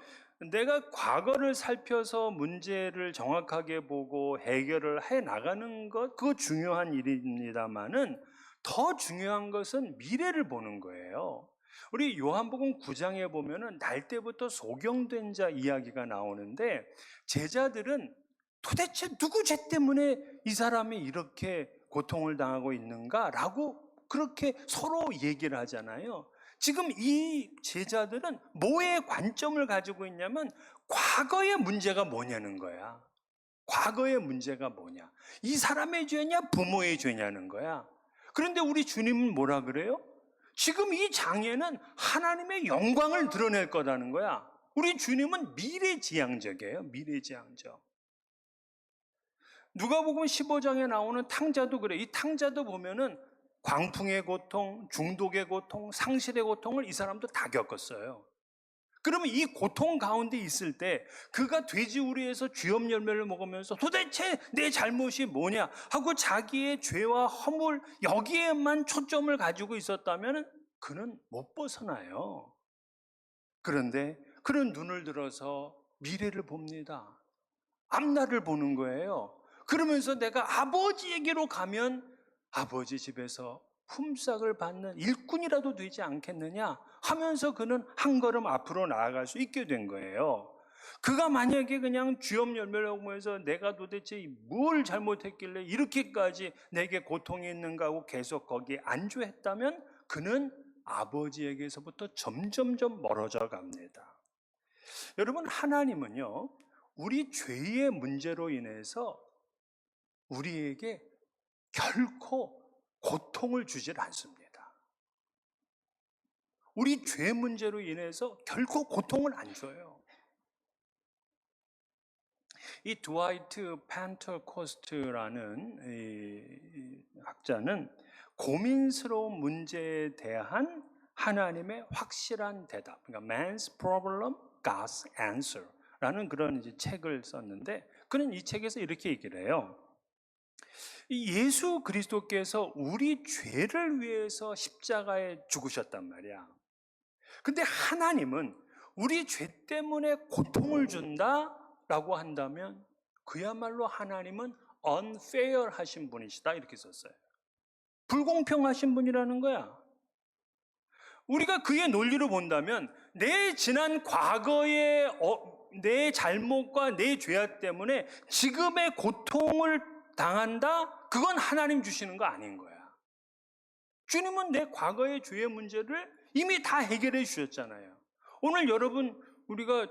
내가 과거를 살펴서 문제를 정확하게 보고 해결을 해 나가는 것, 그거 중요한 일입니다만은 더 중요한 것은 미래를 보는 거예요. 우리 요한복음 9장에 보면은 날 때부터 소경된 자 이야기가 나오는데, 제자들은 도대체 누구 죄 때문에 이 사람이 이렇게 고통을 당하고 있는가라고 그렇게 서로 얘기를 하잖아요. 지금 이 제자들은 뭐의 관점을 가지고 있냐면 과거의 문제가 뭐냐는 거야. 과거의 문제가 뭐냐? 이 사람의 죄냐, 부모의 죄냐는 거야. 그런데 우리 주님은 뭐라 그래요? 지금 이 장애는 하나님의 영광을 드러낼 거라는 거야. 우리 주님은 미래지향적이에요. 미래지향적. 누가복음 15장에 나오는 탕자도 그래. 이 탕자도 보면은 광풍의 고통, 중독의 고통, 상실의 고통을 이 사람도 다 겪었어요. 그러면 이 고통 가운데 있을 때 그가 돼지우리에서 쥐염 열매를 먹으면서 도대체 내 잘못이 뭐냐 하고 자기의 죄와 허물 여기에만 초점을 가지고 있었다면 그는 못 벗어나요. 그런데 그는 눈을 들어서 미래를 봅니다. 앞날을 보는 거예요. 그러면서 내가 아버지에게로 가면 아버지 집에서 품삯을 받는 일꾼이라도 되지 않겠느냐 하면서 그는 한 걸음 앞으로 나아갈 수 있게 된 거예요. 그가 만약에 그냥 쥐염 열매를 먹으면서 내가 도대체 뭘 잘못했길래 이렇게까지 내게 고통이 있는가 하고 계속 거기에 안주했다면 그는 아버지에게서부터 점점점 멀어져 갑니다. 여러분, 하나님은요, 우리 죄의 문제로 인해서 우리에게 결코 고통을 주질 않습니다. 우리 죄 문제로 인해서 결코 고통을 안 줘요. 이 드와이트 펜터코스트라는 이 학자는 고민스러운 문제에 대한 하나님의 확실한 대답, 그러니까 Man's Problem, God's Answer라는 그런 이제 책을 썼는데, 그는 이 책에서 이렇게 얘기를 해요. 예수 그리스도께서 우리 죄를 위해서 십자가에 죽으셨단 말이야. 근데 하나님은 우리 죄 때문에 고통을 준다라고 한다면 그야말로 하나님은 unfair 하신 분이시다 이렇게 썼어요. 불공평하신 분이라는 거야. 우리가 그의 논리로 본다면 내 지난 과거의 내 잘못과 내 죄악 때문에 지금의 고통을 당한다? 그건 하나님 주시는 거 아닌 거야. 주님은 내 과거의 죄의 문제를 이미 다 해결해 주셨잖아요. 오늘 여러분, 우리가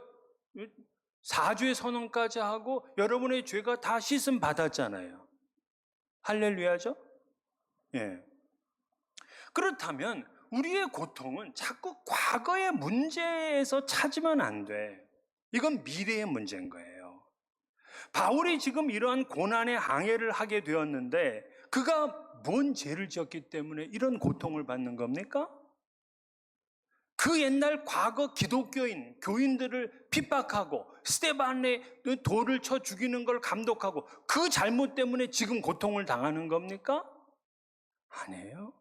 사죄 선언까지 하고 여러분의 죄가 다 씻음 받았잖아요. 할렐루야죠? 예. 그렇다면 우리의 고통은 자꾸 과거의 문제에서 찾으면 안 돼. 이건 미래의 문제인 거예요. 바울이 지금 이러한 고난의 항해를 하게 되었는데 그가 뭔 죄를 지었기 때문에 이런 고통을 받는 겁니까? 그 옛날 과거 기독교인, 교인들을 핍박하고 스데반의 돌을 쳐 죽이는 걸 감독하고 그 잘못 때문에 지금 고통을 당하는 겁니까? 아니에요.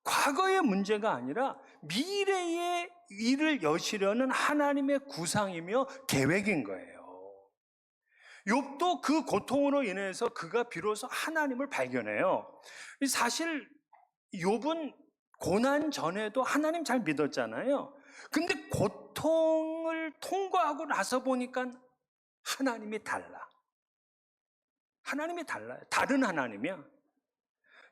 과거의 문제가 아니라 미래의 일을 여시려는 하나님의 구상이며 계획인 거예요. 욥도 그 고통으로 인해서 그가 비로소 하나님을 발견해요. 사실 욥은 고난 전에도 하나님 잘 믿었잖아요. 근데 고통을 통과하고 나서 보니까 하나님이 달라. 하나님이 달라요. 다른 하나님이야.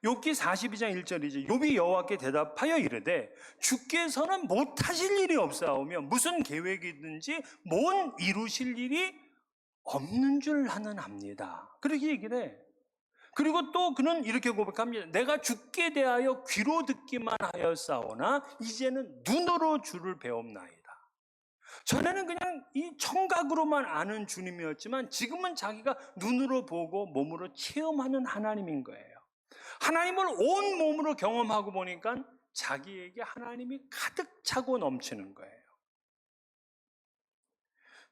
욥기 42장 1절이지. 욥이 여호와께 대답하여 이르되 주께서는 못하실 일이 없사오며 무슨 계획이든지 못 이루실 일이 없는 줄 나는 압니다. 그렇게 얘기를 해. 그리고 또 그는 이렇게 고백합니다. 내가 주께 대하여 귀로 듣기만 하였사오나 이제는 눈으로 주를 배움나이다. 전에는 그냥 이 청각으로만 아는 주님이었지만 지금은 자기가 눈으로 보고 몸으로 체험하는 하나님인 거예요. 하나님을 온 몸으로 경험하고 보니까 자기에게 하나님이 가득 차고 넘치는 거예요.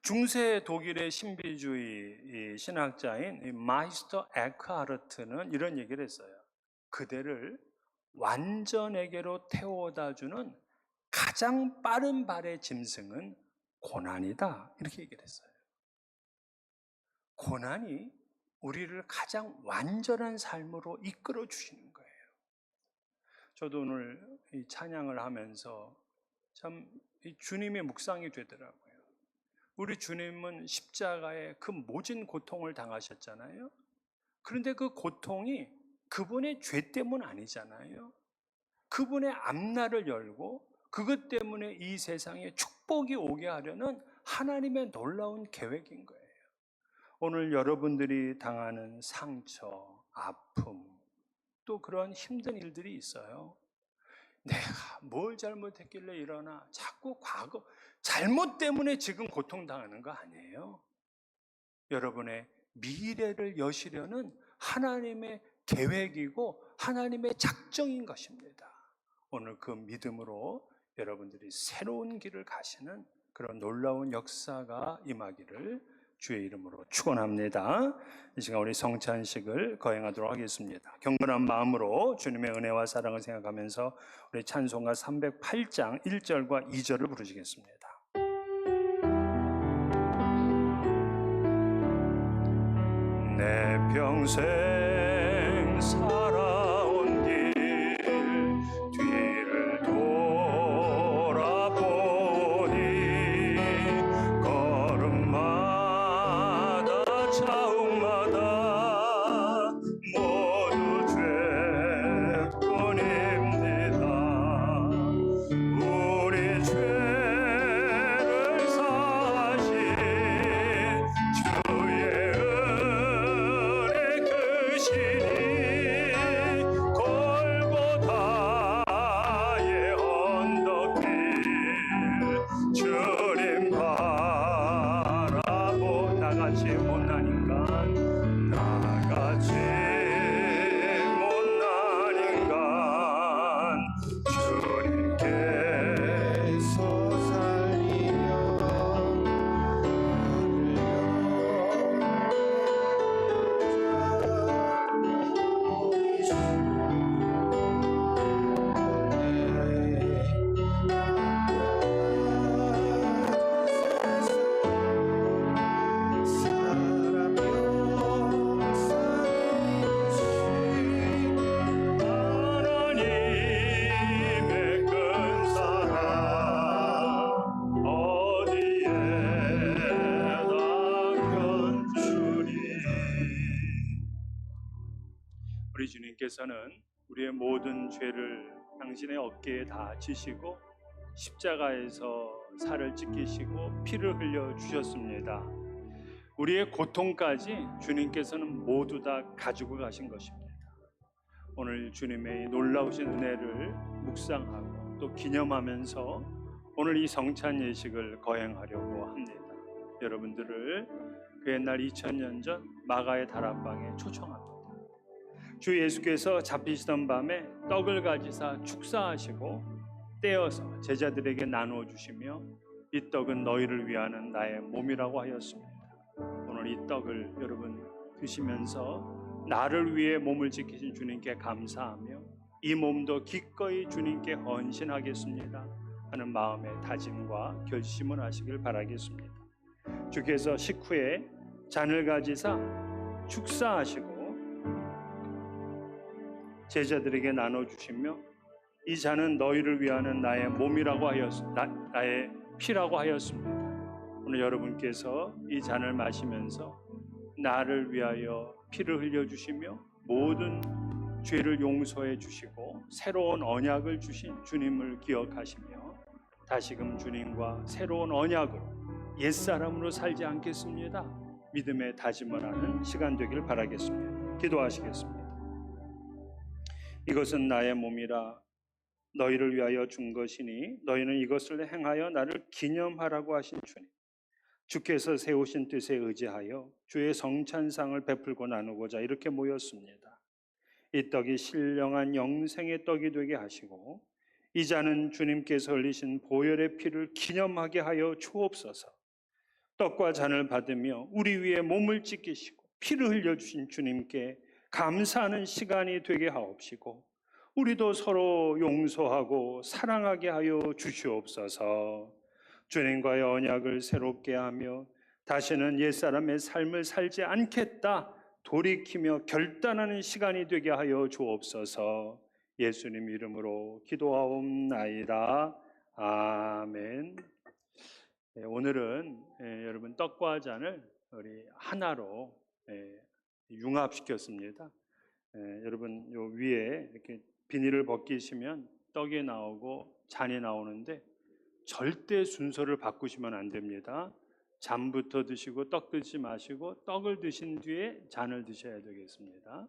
중세 독일의 신비주의 신학자인 마이스터 에크하르트는 이런 얘기를 했어요. 그대를 완전에게로 태워다주는 가장 빠른 발의 짐승은 고난이다. 이렇게 얘기를 했어요. 고난이 우리를 가장 완전한 삶으로 이끌어 주시는 거예요. 저도 오늘 이 찬양을 하면서 참 이 주님의 묵상이 되더라고요. 우리 주님은 십자가에 그 모진 고통을 당하셨잖아요. 그런데 그 고통이 그분의 죄 때문 아니잖아요. 그분의 앞날을 열고 그것 때문에 이 세상에 축복이 오게 하려는 하나님의 놀라운 계획인 거예요. 오늘 여러분들이 당하는 상처, 아픔, 또 그런 힘든 일들이 있어요. 내가 뭘 잘못했길래 이러나 자꾸 과거 잘못 때문에 지금 고통당하는 거 아니에요. 여러분의 미래를 여시려는 하나님의 계획이고 하나님의 작정인 것입니다. 오늘 그 믿음으로 여러분들이 새로운 길을 가시는 그런 놀라운 역사가 임하기를 주의 이름으로 축원합니다. 이 시간 우리 성찬식을 거행하도록 하겠습니다. 경건한 마음으로 주님의 은혜와 사랑을 생각하면서 우리 찬송가 308장 1절과 2절을 부르시겠습니다. 내 평생 살아온 길 뒤를 돌아보니 걸음마다 자욱마다 모두 죄뿐입니다. 우리 죄를 사하신 주의 은혜 크시니 골고다의 언덕길 주님 바라보 나같이 못난 인간 나같이 못난 인간 주님께서 살리며 하나님의 큰 사랑 어디에 남겨주리. 우리 주님께서는 우리의 모든 죄를 당신의 어깨에 다 지시고 십자가에서 살을 찢기시고 피를 흘려 주셨습니다. 우리의 고통까지 주님께서는 모두 다 가지고 가신 것입니다. 오늘 주님의 놀라우신 은혜를 묵상하고 또 기념하면서 오늘 이 성찬 예식을 거행하려고 합니다. 여러분들을 그 옛날 2000년 전 마가의 다락방에 초청합니다. 주 예수께서 잡히시던 밤에 떡을 가지사 축사하시고 떼어서 제자들에게 나누어 주시며 이 떡은 너희를 위하는 나의 몸이라고 하였습니다. 오늘 이 떡을 여러분 드시면서 나를 위해 몸을 지키신 주님께 감사하며 이 몸도 기꺼이 주님께 헌신하겠습니다 하는 마음의 다짐과 결심을 하시길 바라겠습니다. 주께서 식후에 잔을 가지사 축사하시고 제자들에게 나눠주시며 이 잔은 너희를 위하는 나의 몸이라고 나의 피라고 하였습니다. 오늘 여러분께서 이 잔을 마시면서 나를 위하여 피를 흘려주시며 모든 죄를 용서해 주시고 새로운 언약을 주신 주님을 기억하시며 다시금 주님과 새로운 언약으로 옛사람으로 살지 않겠습니다. 믿음의 다짐을 하는 시간 되길 바라겠습니다. 기도하시겠습니다. 이것은 나의 몸이라 너희를 위하여 준 것이니 너희는 이것을 행하여 나를 기념하라고 하신 주님, 주께서 세우신 뜻에 의지하여 주의 성찬상을 베풀고 나누고자 이렇게 모였습니다. 이 떡이 신령한 영생의 떡이 되게 하시고 이 잔은 주님께서 흘리신 보혈의 피를 기념하게 하여 주옵소서. 떡과 잔을 받으며 우리 위에 몸을 찢기시고 피를 흘려주신 주님께 감사하는 시간이 되게 하옵시고 우리도 서로 용서하고 사랑하게 하여 주시옵소서. 주님과의 언약을 새롭게 하며 다시는 옛사람의 삶을 살지 않겠다 돌이키며 결단하는 시간이 되게 하여 주옵소서. 예수님 이름으로 기도하옵나이다. 아멘. 오늘은 여러분 떡과 잔을 우리 하나로 융합시켰습니다. 여러분 요 위에 이렇게 비닐을 벗기시면 떡이 나오고 잔이 나오는데 절대 순서를 바꾸시면 안 됩니다. 잔부터 드시고 떡 드시지 마시고 떡을 드신 뒤에 잔을 드셔야 되겠습니다.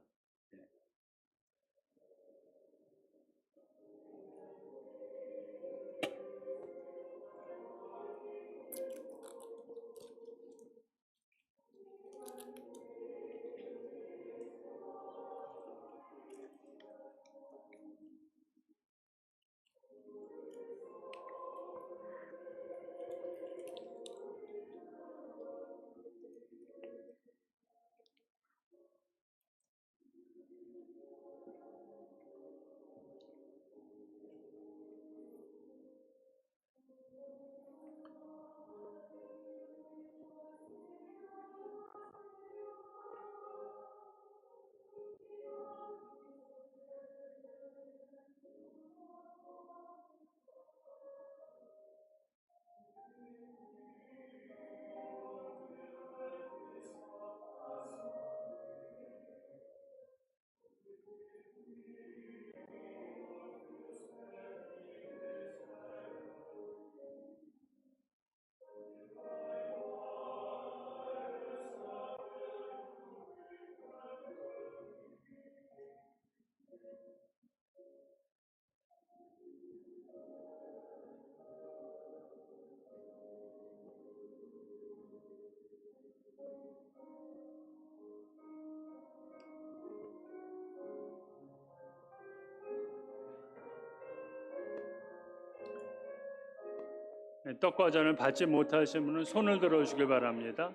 떡과 잔을 받지 못하신 분은 손을 들어주길 바랍니다.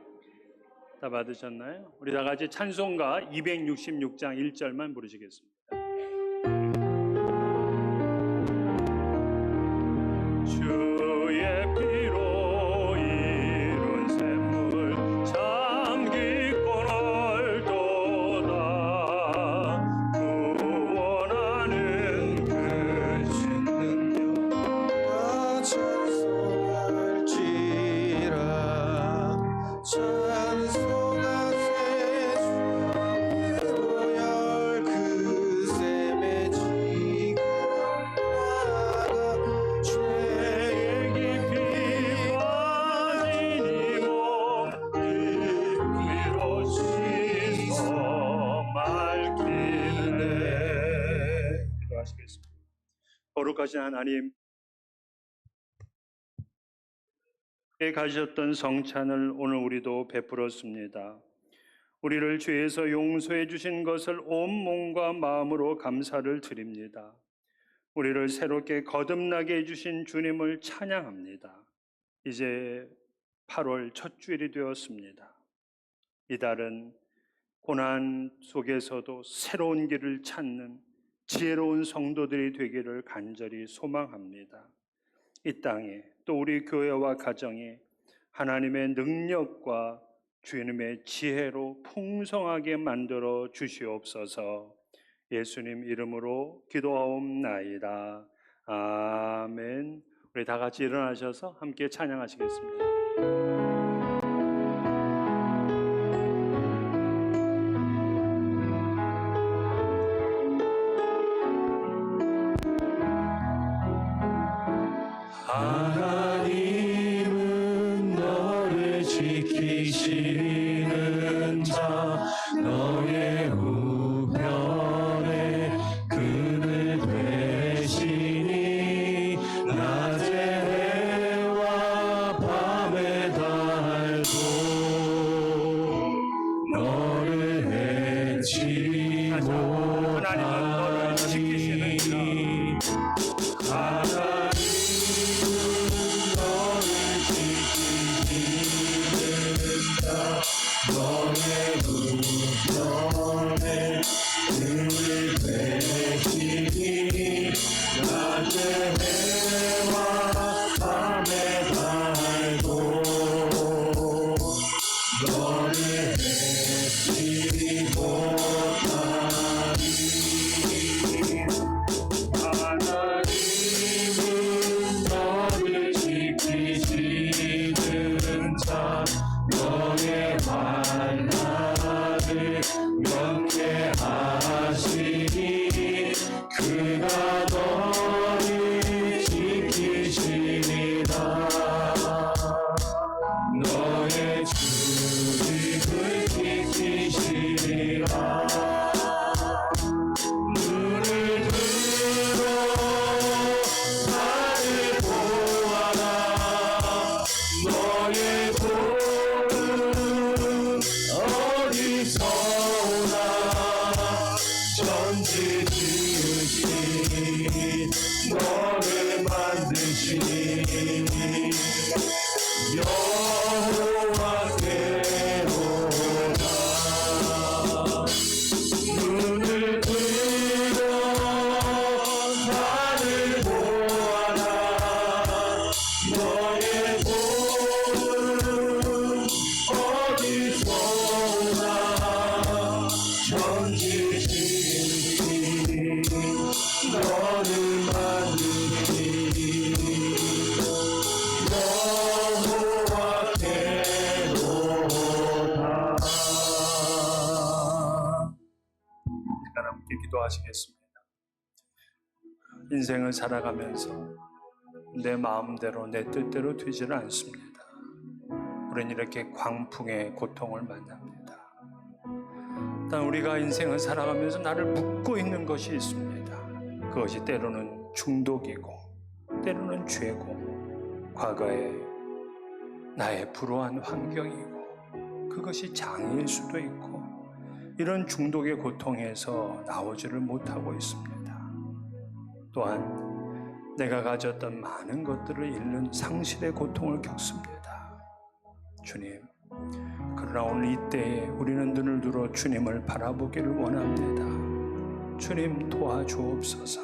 다 받으셨나요? 우리 다 같이 찬송가 266장 1절만 부르시겠습니다. 주의 피로 이룬 샘물 참 깊고 넓도다. 구원하는 그 신능력 찬송하세 주의 보혈 그 샘에 지금 나가 죄의 깊이 빠진 이 몸 깊이로 씻어 맑히네. 기도하시겠습니다. 거룩하신 하나님, 가지셨던 성찬을 오늘 우리도 베풀었습니다. 우리를 죄에서 용서해 주신 것을 온 몸과 마음으로 감사를 드립니다. 우리를 새롭게 거듭나게 해주신 주님을 찬양합니다. 이제 8월 첫 주일이 되었습니다. 이달은 고난 속에서도 새로운 길을 찾는 지혜로운 성도들이 되기를 간절히 소망합니다. 이 땅에 또 우리 교회와 가정에 하나님의 능력과 주님의 지혜로 풍성하게 만들어 주시옵소서. 예수님 이름으로 기도하옵나이다. 아멘. 우리 다 같이 일어나셔서 함께 찬양하시겠습니다. 하나님은 너를 지키시는 자 너의 우편에 그늘 되시니 낮에 해와 밤에 달도 너를 해치지 하나님은 너를 지키시는 자 너의 우편에 그늘 되시니 낮에 해와 밤에 달도 너를 해치지 못하니 하나님은 너를 지키시는 자 너의 만나를 명쾌하시니 그가 너를 지키시리라. 너의 주님을 지키시리라. 눈을 들어 나를 보아라. 너의 어디서 오나 천지 지으신 너를 만드신 여호와께로다. 눈을 들어 나를 보아라. 너의 어디서 오나 천지 지으신 너를 만드신 여호와께로다. 함께 기도하시겠습니다. 인생을 살아가면서 내 마음대로 내 뜻대로 되지는 않습니다. 우리는 이렇게 광풍의 고통을 만납니다. 단 우리가 인생을 살아가면서 나를 묶고 있는 것이 있습니다. 그것이 때로는 중독이고 때로는 죄고 과거에 나의 불우한 환경이고 그것이 장애일 수도 있고 이런 중독의 고통에서 나오지를 못하고 있습니다. 또한 내가 가졌던 많은 것들을 잃는 상실의 고통을 겪습니다. 주님, 그러나 오늘 이때에 우리는 눈을 들어 주님을 바라보기를 원합니다. 주님 도와주옵소서.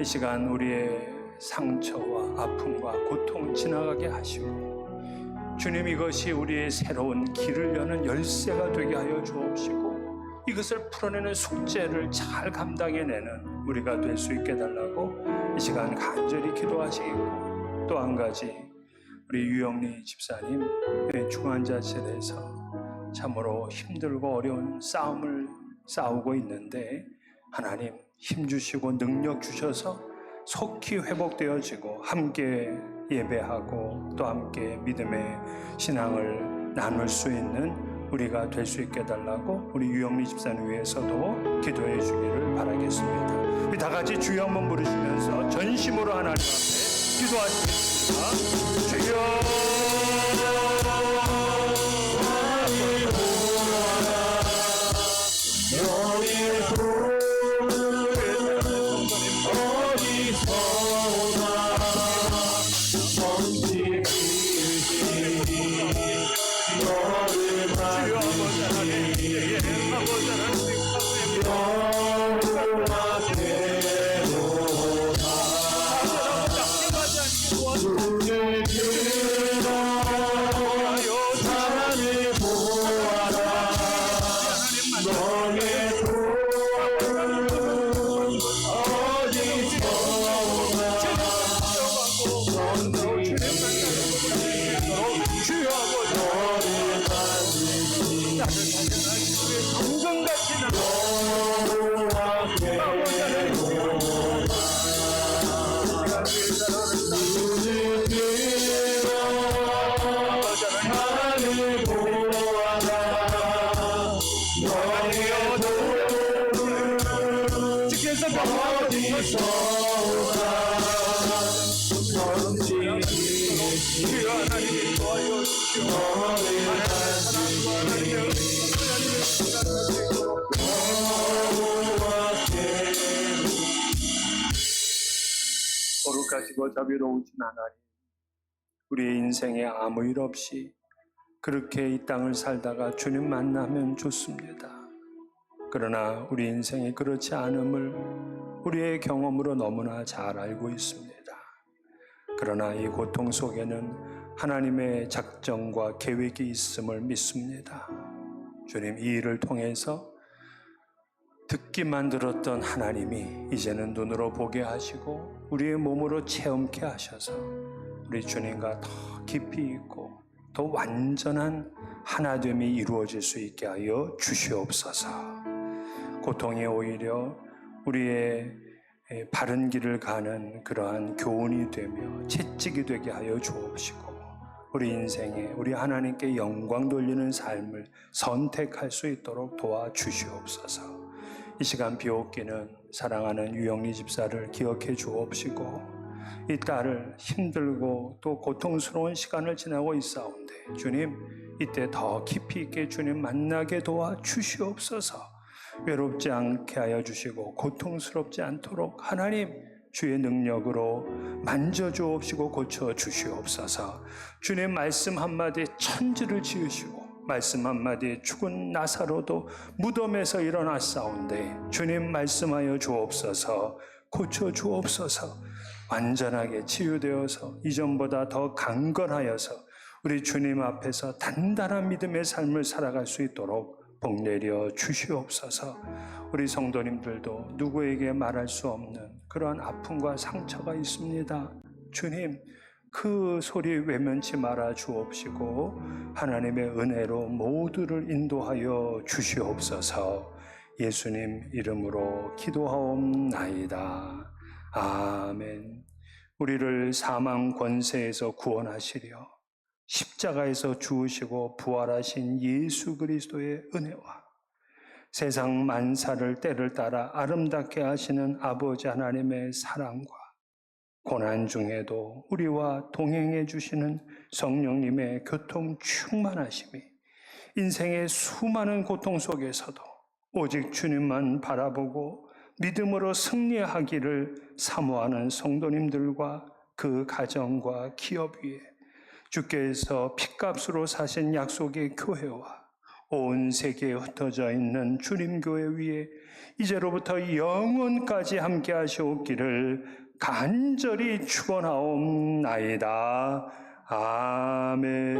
이 시간 우리의 상처와 아픔과 고통을 지나가게 하시고 주님 이것이 우리의 새로운 길을 여는 열쇠가 되게 하여 주옵시고 이것을 풀어내는 숙제를 잘 감당해내는 우리가 될 수 있게 달라고 이 시간 간절히 기도하시겠고 또 한 가지 우리 유영리 집사님의 중환자실에서 참으로 힘들고 어려운 싸움을 싸우고 있는데 하나님 힘주시고 능력 주셔서 속히 회복되어지고 함께 예배하고 또 함께 믿음의 신앙을 나눌 수 있는 우리가 될 수 있게 달라고 우리 유영리 집사님 위해서도 기도해 주기를 바라겠습니다. 우리 다 같이 주여 한번 부르시면서 전심으로 하나님 앞에 기도하시겠습니다. 주여 너의 어디서 오나 천지 이제의 아버지 하나님 거룩하시고 자비로우신 하나님, 우리의 인생에 아무 일 없이 그렇게 이 땅을 살다가 주님 만나면 좋습니다. 그러나 우리 인생이 그렇지 않음을 우리의 경험으로 너무나 잘 알고 있습니다. 그러나 이 고통 속에는 하나님의 작정과 계획이 있음을 믿습니다. 주님, 이 일을 통해서 듣기만 들었던 하나님이 이제는 눈으로 보게 하시고 우리의 몸으로 체험케 하셔서 우리 주님과 더 깊이 있고 더 완전한 하나됨이 이루어질 수 있게 하여 주시옵소서. 고통이 오히려 우리의 바른 길을 가는 그러한 교훈이 되며 채찍이 되게 하여 주옵시고 우리 인생에 우리 하나님께 영광 돌리는 삶을 선택할 수 있도록 도와주시옵소서. 이 시간 비옵기는 사랑하는 유영리 집사를 기억해 주옵시고 이 딸을 힘들고 또 고통스러운 시간을 지나고 있사온데 주님, 이때 더 깊이 있게 주님 만나게 도와주시옵소서. 외롭지 않게 하여 주시고 고통스럽지 않도록 하나님 주의 능력으로 만져주옵시고 고쳐주시옵소서. 주님 말씀 한마디에 천지를 지으시고 말씀 한마디에 죽은 나사로도 무덤에서 일어났사온데 주님 말씀하여 주옵소서. 고쳐주옵소서. 완전하게 치유되어서 이전보다 더 강건하여서 우리 주님 앞에서 단단한 믿음의 삶을 살아갈 수 있도록 복 내려 주시옵소서. 우리 성도님들도 누구에게 말할 수 없는 그러한 아픔과 상처가 있습니다. 주님, 그 소리 외면치 말아 주옵시고 하나님의 은혜로 모두를 인도하여 주시옵소서. 예수님 이름으로 기도하옵나이다. 아멘. 우리를 사망 권세에서 구원하시려 십자가에서 죽으시고 부활하신 예수 그리스도의 은혜와 세상 만사를 때를 따라 아름답게 하시는 아버지 하나님의 사랑과 고난 중에도 우리와 동행해 주시는 성령님의 교통 충만하심이 인생의 수많은 고통 속에서도 오직 주님만 바라보고 믿음으로 승리하기를 사모하는 성도님들과 그 가정과 기업 위에 주께서 핏값으로 사신 약속의 교회와 온 세계에 흩어져 있는 주님 교회 위에 이제로부터 영원까지 함께 하시옵기를 간절히 축원하옵나이다. 아멘.